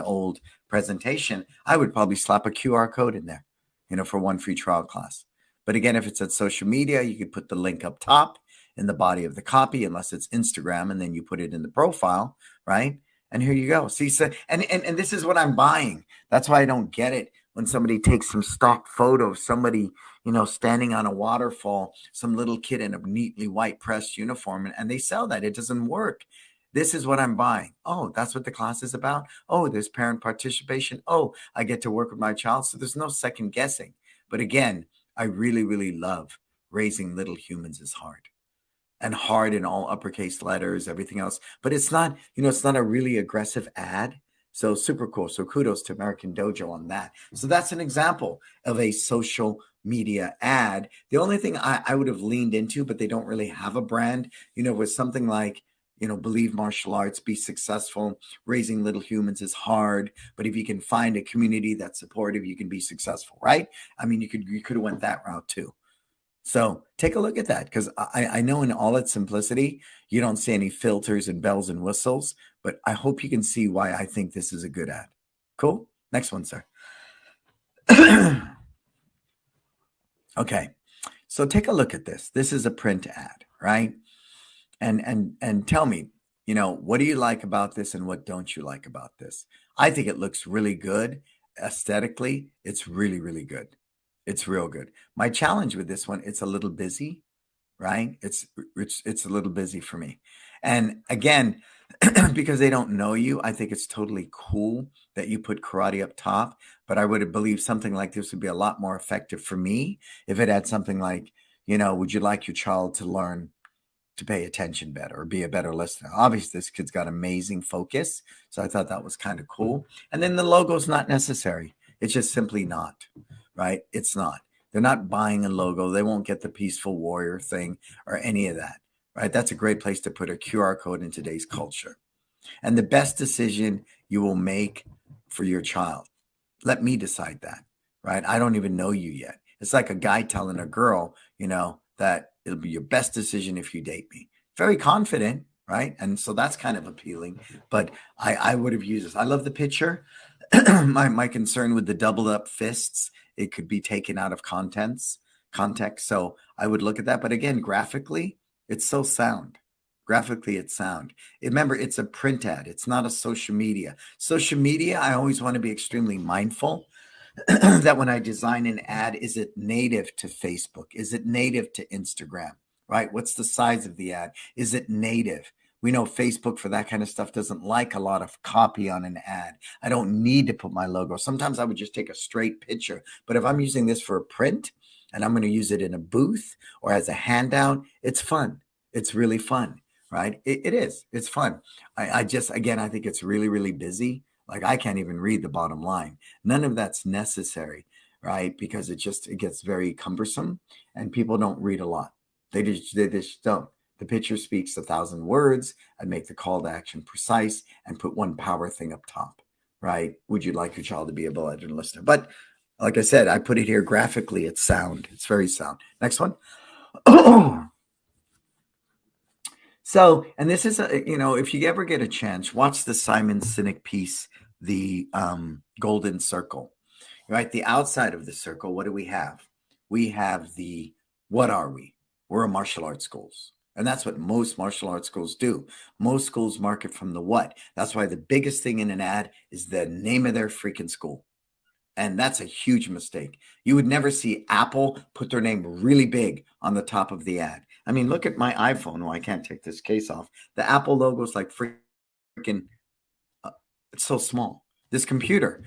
old presentation, I would probably slap a QR code in there, for one free trial class. But again, if it's at social media, you could put the link up top in the body of the copy, unless it's Instagram, and then you put it in the profile, right? And here you go. See, so, and this is what I'm buying. That's why I don't get it when somebody takes some stock photo of somebody, standing on a waterfall, some little kid in a neatly white pressed uniform, and they sell that. It doesn't work. This is what I'm buying. Oh, that's what the class is about. Oh, there's parent participation. Oh, I get to work with my child. So there's no second guessing. But again, I really, really love raising little humans is hard, and hard in all uppercase letters, everything else. But it's not, it's not a really aggressive ad. So super cool. So kudos to American Dojo on that. So that's an example of a social media ad. The only thing I would have leaned into, but they don't really have a brand, was something like, believe martial arts, be successful. Raising little humans is hard, but if you can find a community that's supportive, you can be successful, right? I mean, you could have went that route too. So take a look at that, because I know in all its simplicity, you don't see any filters and bells and whistles, but I hope you can see why I think this is a good ad. Cool. Next one, sir. Okay. So take a look at this. This is a print ad, right? And tell me, what do you like about this and what don't you like about this? I think it looks really good. Aesthetically, it's really, really good. It's real good. My challenge with this one, it's a little busy, right? It's a little busy for me. And again, because they don't know you, I think it's totally cool that you put karate up top. But I would believe something like this would be a lot more effective for me if it had something like, would you like your child to learn to pay attention better or be a better listener? Obviously, this kid's got amazing focus. So I thought that was kind of cool. And then the logo's not necessary. It's just simply not, right? It's not. They're not buying a logo. They won't get the peaceful warrior thing or any of that, right? That's a great place to put a QR code in today's culture. And the best decision you will make for your child, let me decide that, right? I don't even know you yet. It's like a guy telling a girl, that it'll be your best decision if you date me. Very confident, right? And so that's kind of appealing. But I would have used this. I love the picture. my concern with the doubled up fists, it could be taken out of context. So I would look at that. But again, graphically, it's so sound. Graphically, it's sound. Remember, it's a print ad. It's not a social media. Social media, I always want to be extremely mindful that when I design an ad, is it native to Facebook? Is it native to Instagram? Right? What's the size of the ad? Is it native? We know Facebook for that kind of stuff doesn't like a lot of copy on an ad. I don't need to put my logo. Sometimes I would just take a straight picture. But if I'm using this for a print and I'm going to use it in a booth or as a handout, it's fun. It's really fun, right? It is. It's fun. Again, I think it's really, really busy. Like I can't even read the bottom line. None of that's necessary, right? Because it gets very cumbersome and people don't read a lot. They just don't. The picture speaks 1,000 words. I'd make the call to action precise and put one power thing up top, right? Would you like your child to be a bulletin listener? But like I said, I put it here graphically. It's sound. It's very sound. Next one. So, and this is, if you ever get a chance, watch the Simon Sinek piece, The Golden Circle, right? The outside of the circle, what do we have? We have what are we? We're a martial arts schools. And that's what most martial arts schools do. Most schools market from the what. That's why the biggest thing in an ad is the name of their freaking school. And that's a huge mistake. You would never see Apple put their name really big on the top of the ad. I mean, look at my iPhone. Oh, I can't take this case off. The Apple logo is like freaking, it's so small. This computer,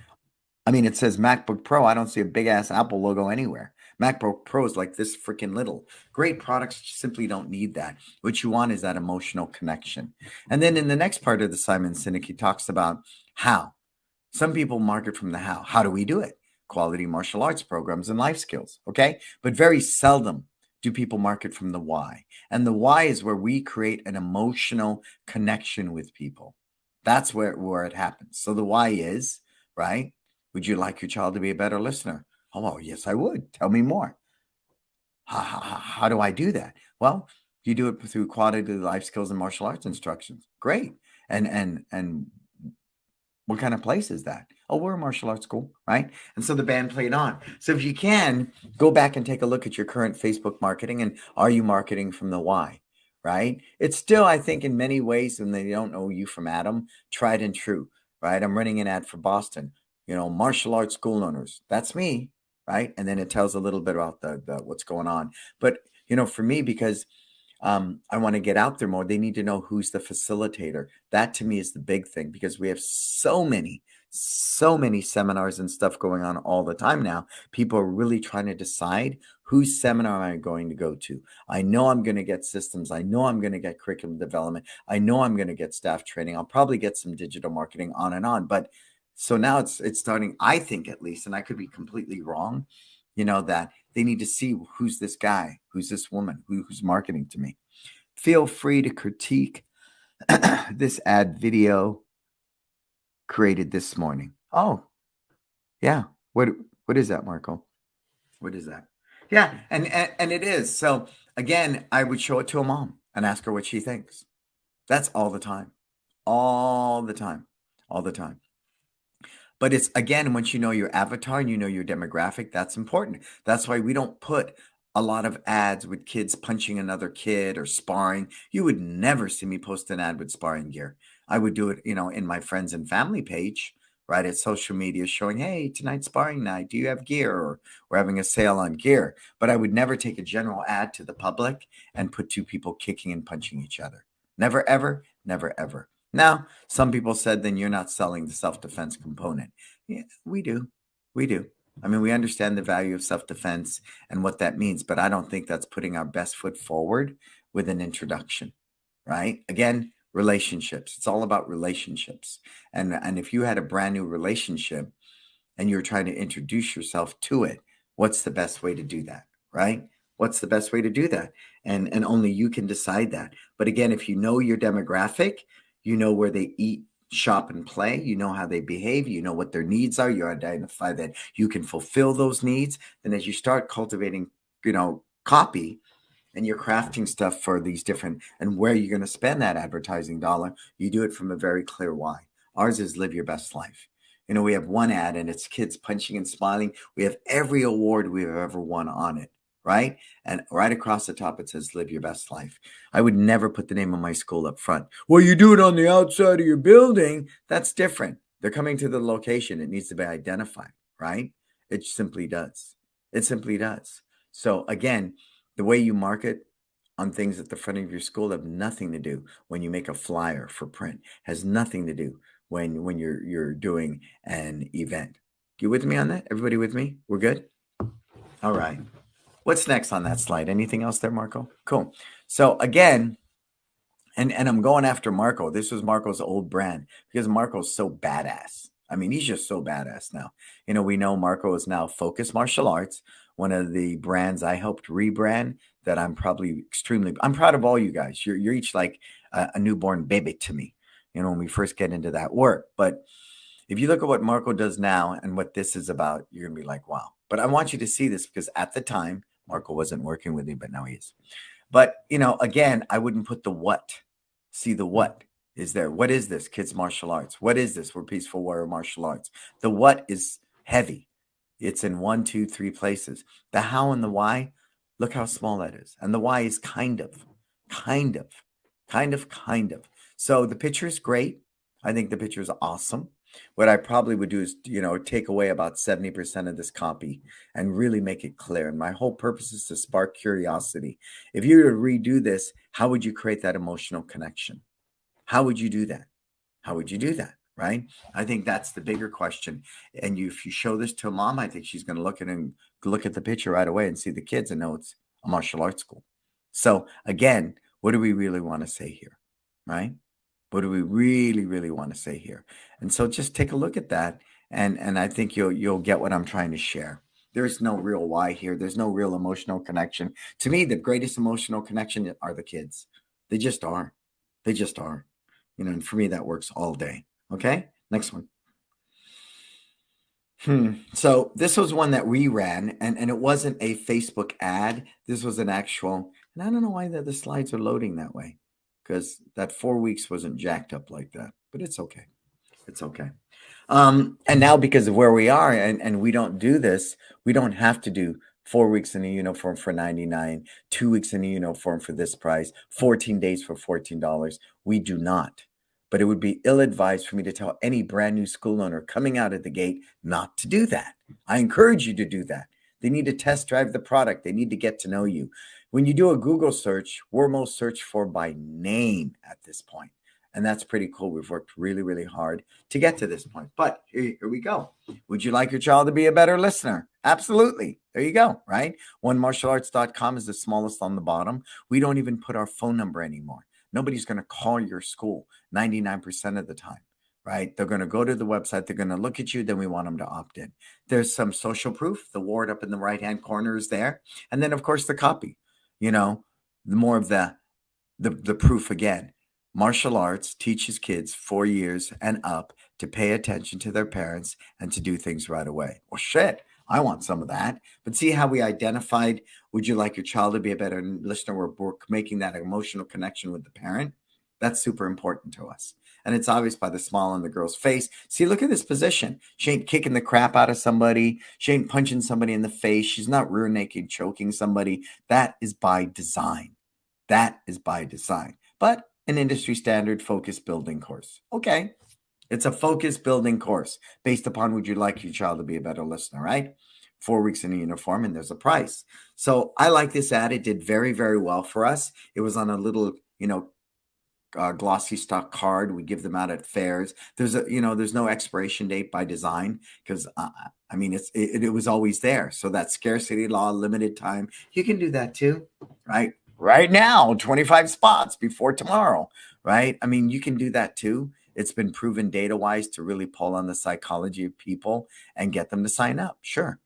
I mean, it says MacBook Pro. I don't see a big ass Apple logo anywhere. MacBook Pro is like this freaking little. Great products simply don't need that. What you want is that emotional connection. And then in the next part of the Simon Sinek, he talks about how. Some people market from the how. How do we do it? Quality martial arts programs and life skills. Okay. But very seldom do people market from the why. And the why is where we create an emotional connection with people. That's where it happens. So the why is, right? Would you like your child to be a better listener? Oh, yes, I would. Tell me more. How do I do that? Well, you do it through quality life skills and martial arts instructions. Great. And what kind of place is that? Oh, we're a martial arts school, right? And so the band played on. So if you can, go back and take a look at your current Facebook marketing and are you marketing from the why, right? It's still, I think, in many ways, when they don't know you from Adam, tried and true, right? I'm running an ad for Boston, martial arts school owners. That's me, right? And then it tells a little bit about the what's going on. But, for me, because I want to get out there more. They need to know who's the facilitator. That to me is the big thing, because we have so many seminars and stuff going on all the time now. People are really trying to decide whose seminar am I going to go to. I know I'm going to get systems. I know I'm going to get curriculum development. I know I'm going to get staff training. I'll probably get some digital marketing, on and on. But so now it's starting, I think, at least, and I could be completely wrong, that they need to see who's this guy, who's this woman, who's marketing to me. Feel free to critique this ad video created this morning. Oh, yeah. What is that, Marco? What is that? Yeah, and it is. So again, I would show it to a mom and ask her what she thinks. That's all the time. All the time. All the time. But it's, again, once you know your avatar and you know your demographic, that's important. That's why we don't put a lot of ads with kids punching another kid or sparring. You would never see me post an ad with sparring gear. I would do it, in my friends and family page, right, at social media, showing, hey, tonight's sparring night. Do you have gear? Or we're having a sale on gear. But I would never take a general ad to the public and put two people kicking and punching each other. Never, ever, never, ever. Now, some people said, then you're not selling the self-defense component. Yeah, we do. We do. I mean, we understand the value of self-defense and what that means, but I don't think that's putting our best foot forward with an introduction, right? Again, relationships. It's all about relationships. And if you had a brand new relationship and you're trying to introduce yourself to it, what's the best way to do that, right? What's the best way to do that? And only you can decide that. But again, if you know your demographic, you know where they eat, shop, and play, you know how they behave, you know what their needs are, you identify that you can fulfill those needs. Then as you start cultivating, copy, and you're crafting stuff for these different, and where you're going to spend that advertising dollar, you do it from a very clear why. Ours is live your best life. We have one ad and it's kids punching and smiling. We have every award we've ever won on it, right? And right across the top, it says live your best life. I would never put the name of my school up front. Well, you do it on the outside of your building. That's different. They're coming to the location. It needs to be identified, right? It simply does. It simply does. So again, the way you market on things at the front of your school have nothing to do when you make a flyer for print, has nothing to do when you're doing an event. You with me on that? Everybody with me? We're good? All right. What's next on that slide? Anything else there, Marco? Cool. So again, and I'm going after Marco. This was Marco's old brand because Marco's so badass. I mean, he's just so badass now. We know Marco is now Focus Martial Arts, one of the brands I helped rebrand that I'm proud of all you guys. You're each like a newborn baby to me, when we first get into that work. But if you look at what Marco does now and what this is about, you're going to be like, wow. But I want you to see this because at the time, Marco wasn't working with me, but now he is. But, again, I wouldn't put the what. See, the what is there. What is this? Kids martial arts. What is this? We're Peaceful Warrior Martial Arts. The what is heavy. It's in 1, 2, 3 places. The how and the why, look how small that is. And the why is kind of. So the picture is great. I think the picture is awesome. What I probably would do is, take away about 70% of this copy and really make it clear. And my whole purpose is to spark curiosity. If you were to redo this, how would you create that emotional connection? How would you do that? How would you do that? Right? I think that's the bigger question. And if you show this to a mom, I think she's going to look at the picture right away and see the kids and know it's a martial arts school. So again, what do we really want to say here? Right? What do we really, really want to say here? And so just take a look at that. And I think you'll get what I'm trying to share. There's no real why here. There's no real emotional connection. To me, the greatest emotional connection are the kids. They just are. They just are. And for me, that works all day. Okay, next one. So this was one that we ran, and it wasn't a Facebook ad. This was an actual, and I don't know why the slides are loading that way, because that 4 weeks wasn't jacked up like that, but it's okay. It's okay. And now because of where we are and we don't do this, we don't have to do 4 weeks in a uniform for $99, 2 weeks in a uniform for this price, 14 days for $14. We do not. But it would be ill-advised for me to tell any brand new school owner coming out of the gate not to do that. I encourage you to do that. They need to test drive the product. They need to get to know you. When you do a Google search, we're most searched for by name at this point. And that's pretty cool. We've worked really, really hard to get to this point. But here we go. Would you like your child to be a better listener? Absolutely. There you go, right? OneMartialArts.com is the smallest on the bottom. We don't even put our phone number anymore. Nobody's going to call your school 99% of the time, right? They're going to go to the website. They're going to look at you. Then we want them to opt in. There's some social proof. The ward up in the right-hand corner is there. And then, of course, the copy. You know, the more of the proof again. Martial arts teaches kids 4 years and up to pay attention to their parents and to do things right away. Well, shit, I want some of that. But see how we identified, would you like your child to be a better listener? We're making that emotional connection with the parent. That's super important to us. And it's obvious by the smile on the girl's face. See, look at this position. She ain't kicking the crap out of somebody. She ain't punching somebody in the face. She's not rear naked choking somebody. That is by design. That is by design. But an industry standard focus building course. Okay. It's a focus building course based upon would you like your child to be a better listener, right? 4 weeks in a uniform and there's a price. So I like this ad. It did very, very well for us. It was on a little, glossy stock card. We give them out at fairs. There's no expiration date by design because it was always there. So that scarcity law, limited time, you can do that too, right? Right now, 25 spots before tomorrow, right? I mean, you can do that too. It's been proven data-wise to really pull on the psychology of people and get them to sign up. Sure.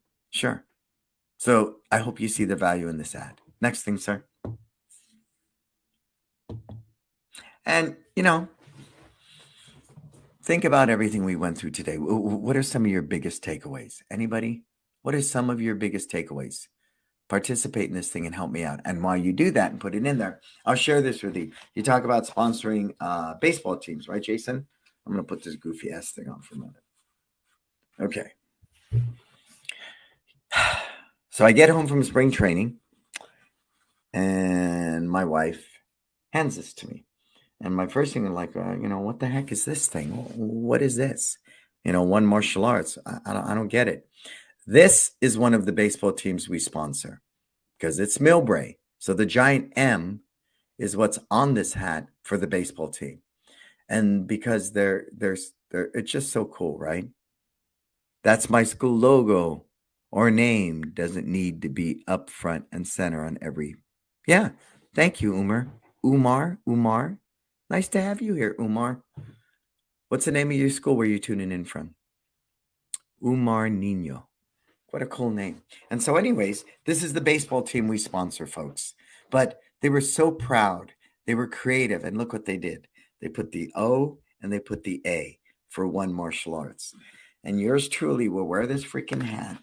So I hope you see the value in this ad. Next thing, sir. And, think about everything we went through today. What are some of your biggest takeaways? Anybody? What are some of your biggest takeaways? Participate in this thing and help me out. And while you do that and put it in there, I'll share this with you. You talk about sponsoring baseball teams, right, Jason? I'm going to put this goofy ass thing on for a minute. Okay. So I get home from spring training and my wife hands this to me. And my first thing is like, what the heck is this thing? What is this? One Martial Arts. I don't get it. This is one of the baseball teams we sponsor because it's Millbrae. So the giant M is what's on this hat for the baseball team. And because they're it's just so cool, right? That's my school logo or name. Doesn't need to be up front and center on every. Yeah. Thank you, Umar. Nice to have you here, Umar. What's the name of your school where you're tuning in from? Umar Nino. What a cool name. And so anyways, this is the baseball team we sponsor, folks. But they were so proud. They were creative. And look what they did. They put the O and they put the A for One Martial Arts. And yours truly will wear this freaking hat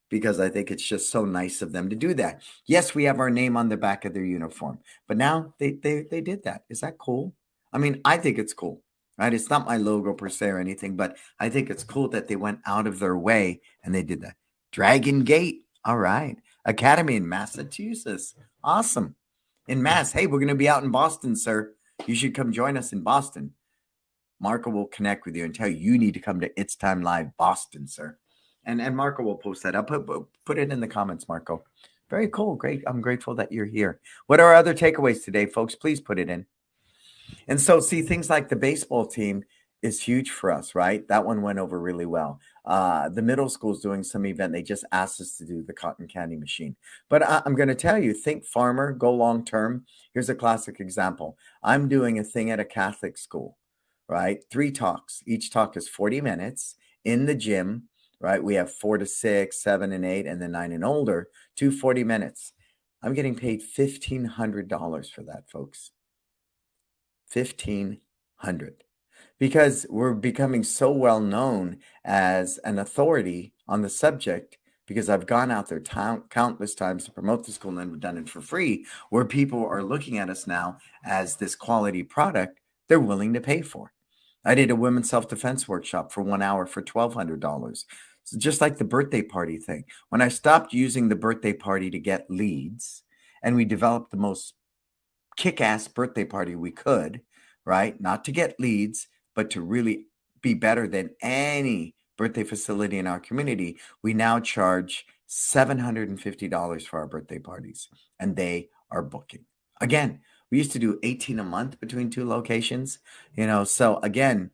because I think it's just so nice of them to do that. Yes, we have our name on the back of their uniform. But now they did that. Is that cool? I mean, I think it's cool. Right? It's not my logo per se or anything, but I think it's cool that they went out of their way and they did that. Dragon Gate. All right. Academy in Massachusetts. Awesome. In Mass. Hey, we're going to be out in Boston, sir. You should come join us in Boston. Marco will connect with you and tell you need to come to It's Time Live Boston, sir. And Marco will post that up. Put it in the comments, Marco. Very cool. Great. I'm grateful that you're here. What are our other takeaways today, folks? Please put it in. And so, see, things like the baseball team is huge for us, right? That one went over really well. The middle school's doing some event. They just asked us to do the cotton candy machine. But I'm going to tell you, think farmer, go long term. Here's a classic example. I'm doing a thing at a Catholic school, right? 3 talks. Each talk is 40 minutes in the gym, right? We have 4 to 6, 7 and 8, and then 9 and older, 40 minutes. I'm getting paid $1,500 for that, folks. $1,500 because we're becoming so well known as an authority on the subject because I've gone out there countless times to promote the school and then we've done it for free where people are looking at us now as this quality product they're willing to pay for. I did a women's self-defense workshop for 1 hour for $1,200. So just like the birthday party thing. When I stopped using the birthday party to get leads and we developed the most kick-ass birthday party we could, right? Not to get leads, but to really be better than any birthday facility in our community. We now charge $750 for our birthday parties, and they are booking. Again, we used to do 18 a month between two locations, so again,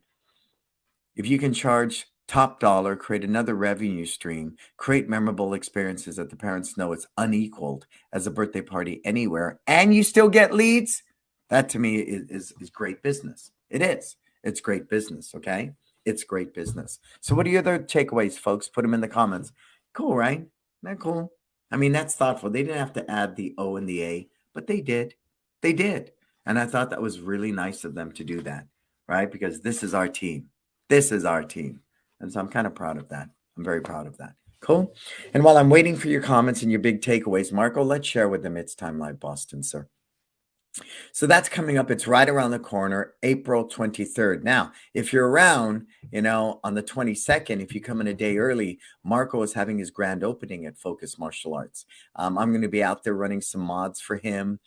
if you can charge top dollar, create another revenue stream, create memorable experiences that the parents know it's unequaled as a birthday party anywhere, and you still get leads, that to me is great business. It is. It's great business, okay? It's great business. So what are your other takeaways, folks? Put them in the comments. Cool, right? Isn't that cool? I mean, that's thoughtful. They didn't have to add the O and the A, but they did. They did. And I thought that was really nice of them to do that, right? Because this is our team. This is our team. And so I'm kind of proud of that. I'm very proud of that. Cool. And while I'm waiting for your comments and your big takeaways, Marco, let's share with them It's Time Live Boston, sir. So that's coming up. It's right around the corner, April 23rd. Now, if you're around, on the 22nd, if you come in a day early, Marco is having his grand opening at Focus Martial Arts. I'm going to be out there running some mods for him.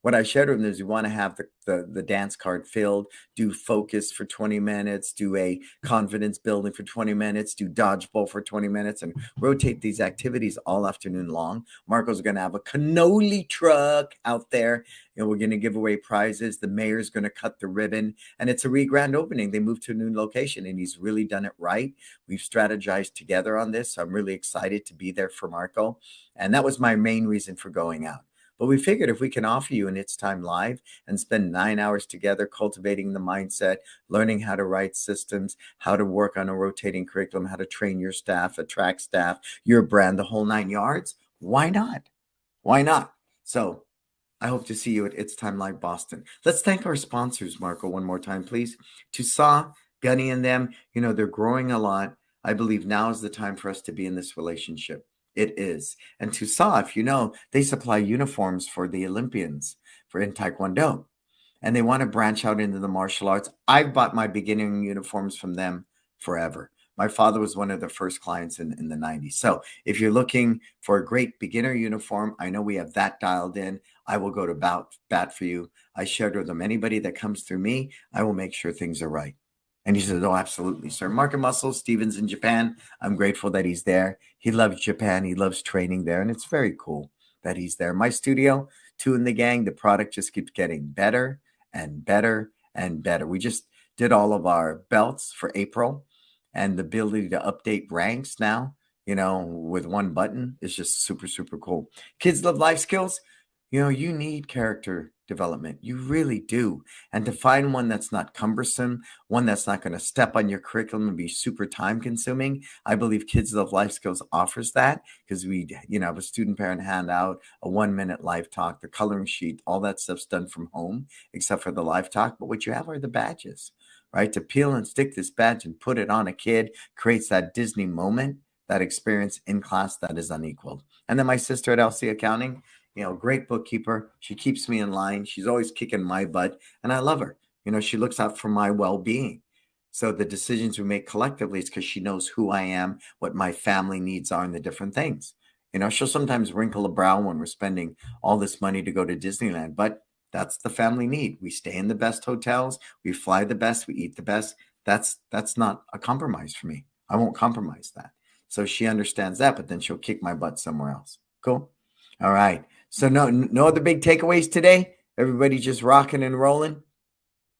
What I shared with him is we want to have the dance card filled, do focus for 20 minutes, do a confidence building for 20 minutes, do dodgeball for 20 minutes, and rotate these activities all afternoon long. Marco's going to have a cannoli truck out there, and we're going to give away prizes. The mayor's going to cut the ribbon, and it's a re-grand opening. They moved to a new location, and he's really done it right. We've strategized together on this, so I'm really excited to be there for Marco, and that was my main reason for going out. But we figured if we can offer you an It's Time Live and spend 9 hours together cultivating the mindset, learning how to write systems, how to work on a rotating curriculum, how to train your staff, attract staff, your brand, the whole 9 yards, why not? Why not? So I hope to see you at It's Time Live Boston. Let's thank our sponsors, Marco, one more time, please. Tusaw, Gunny and them, they're growing a lot. I believe now is the time for us to be in this relationship. It is. And Tusaw, if you know, they supply uniforms for the Olympians in Taekwondo. And they want to branch out into the martial arts. I've bought my beginning uniforms from them forever. My father was one of the first clients in the 90s. So if you're looking for a great beginner uniform, I know we have that dialed in. I will go to bat for you. I shared with them, anybody that comes through me, I will make sure things are right. And he said, oh, absolutely, sir. Market Muscle, Steven's in Japan. I'm grateful that he's there. He loves Japan. He loves training there. And it's very cool that he's there. My studio, Two in the Gang, the product just keeps getting better and better and better. We just did all of our belts for April, and the ability to update ranks now, with one button is just super, super cool. Kids love life skills. You need character development. You really do. And to find one that's not cumbersome, one that's not going to step on your curriculum and be super time consuming, I believe Kids Love Life Skills offers that, because we, have a student parent handout, a 1-minute live talk, the coloring sheet, all that stuff's done from home, except for the live talk. But what you have are the badges, right? To peel and stick this badge and put it on a kid creates that Disney moment, that experience in class that is unequaled. And then my sister at LC Accounting, great bookkeeper. She keeps me in line. She's always kicking my butt, and I love her. She looks out for my well-being. So the decisions we make collectively is because she knows who I am, what my family needs are, and the different things. She'll sometimes wrinkle a brow when we're spending all this money to go to Disneyland, but that's the family need. We stay in the best hotels. We fly the best. We eat the best. That's not a compromise for me. I won't compromise that. So she understands that, but then she'll kick my butt somewhere else. Cool. All right. So no other big takeaways today? Everybody just rocking and rolling?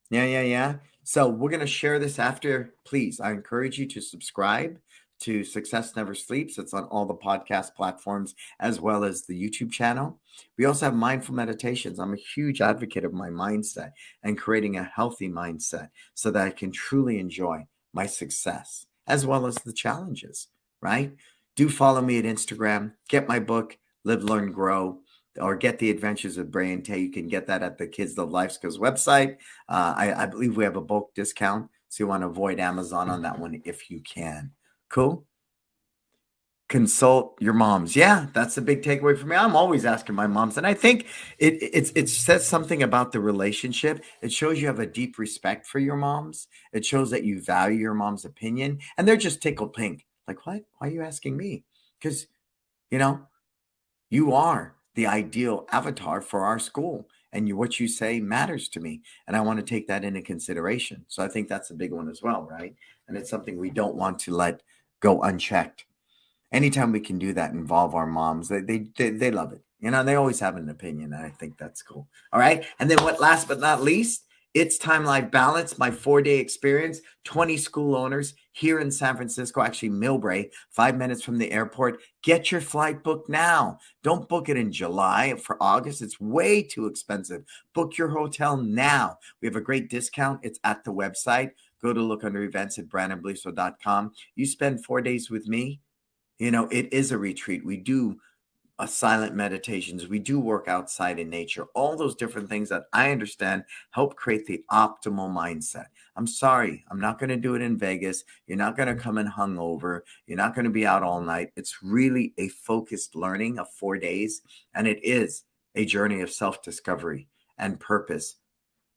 Yeah. So we're going to share this after. Please, I encourage you to subscribe to Success Never Sleeps. It's on all the podcast platforms as well as the YouTube channel. We also have mindful meditations. I'm a huge advocate of my mindset and creating a healthy mindset so that I can truly enjoy my success as well as the challenges, right? Do follow me at Instagram. Get my book, Live, Learn, Grow, or get The Adventures of Bray and Tay. You can get that at the Kids Love Life Skills website. I believe we have a bulk discount, so you want to avoid Amazon on that one if you can. Cool? Consult your moms. Yeah, that's a big takeaway for me. I'm always asking my moms, and I think it says something about the relationship. It shows you have a deep respect for your moms. It shows that you value your mom's opinion, and they're just tickled pink. Like, what? Why are you asking me? Because, you are the ideal avatar for our school, and what you say matters to me, and I want to take that into consideration. So I think that's a big one as well, right? And it's something we don't want to let go unchecked. Anytime we can do that, involve our moms, they love it. They always have an opinion, and I think that's cool. All right. And then last but not least, it's Time Life Balance, my 4-day experience, 20 school owners here in San Francisco, actually Millbrae, 5 minutes from the airport. Get your flight booked now. Don't book it in July for August. It's way too expensive. Book your hotel now. We have a great discount. It's at the website. Go to look under events at brannonbeliso.com. You spend 4 days with me. It is a retreat. We do silent meditations. We do work outside in nature. All those different things that I understand help create the optimal mindset. I'm sorry, I'm not going to do it in Vegas. You're not going to come in hungover. You're not going to be out all night. It's really a focused learning of 4 days, and it is a journey of self-discovery and purpose.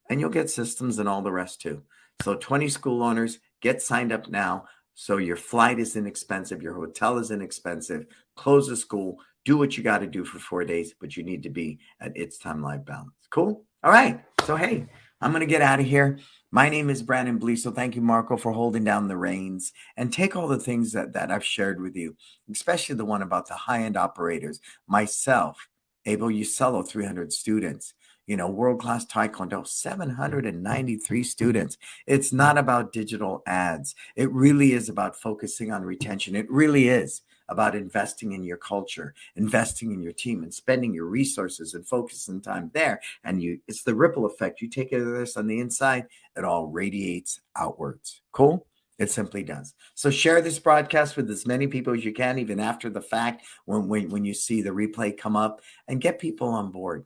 And you'll get systems and all the rest too. So 20 school owners, get signed up now. So your flight is inexpensive, your hotel is inexpensive, close the school, do what you got to do for 4 days, but you need to be at It's Time Life Balance. Cool? All right. So, hey, I'm going to get out of here. My name is Brannon Beliso. Thank you, Marco, for holding down the reins, and take all the things that I've shared with you, especially the one about the high-end operators, myself, Abel Usello, 300 students, world-class Taekwondo, 793 students. It's not about digital ads. It really is about focusing on retention. It really is about investing in your culture, investing in your team, and spending your resources and focus and time there. And it's the ripple effect. You take this on the inside, it all radiates outwards. Cool? It simply does. So share this broadcast with as many people as you can, even after the fact, when you see the replay come up, and get people on board.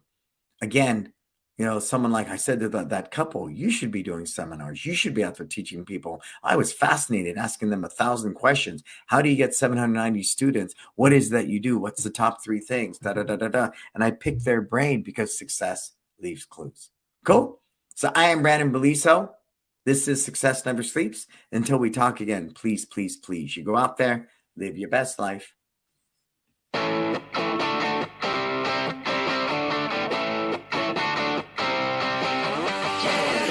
Again, someone like I said to that couple, you should be doing seminars. You should be out there teaching people. I was fascinated, asking them 1,000 questions. How do you get 790 students? What is that you do? What's the top 3 things? Da, da, da, da, da. And I picked their brain because success leaves clues. Cool? So I am Brannon Beliso. This is Success Never Sleeps. Until we talk again, please, please, please, you go out there, live your best life. Yeah.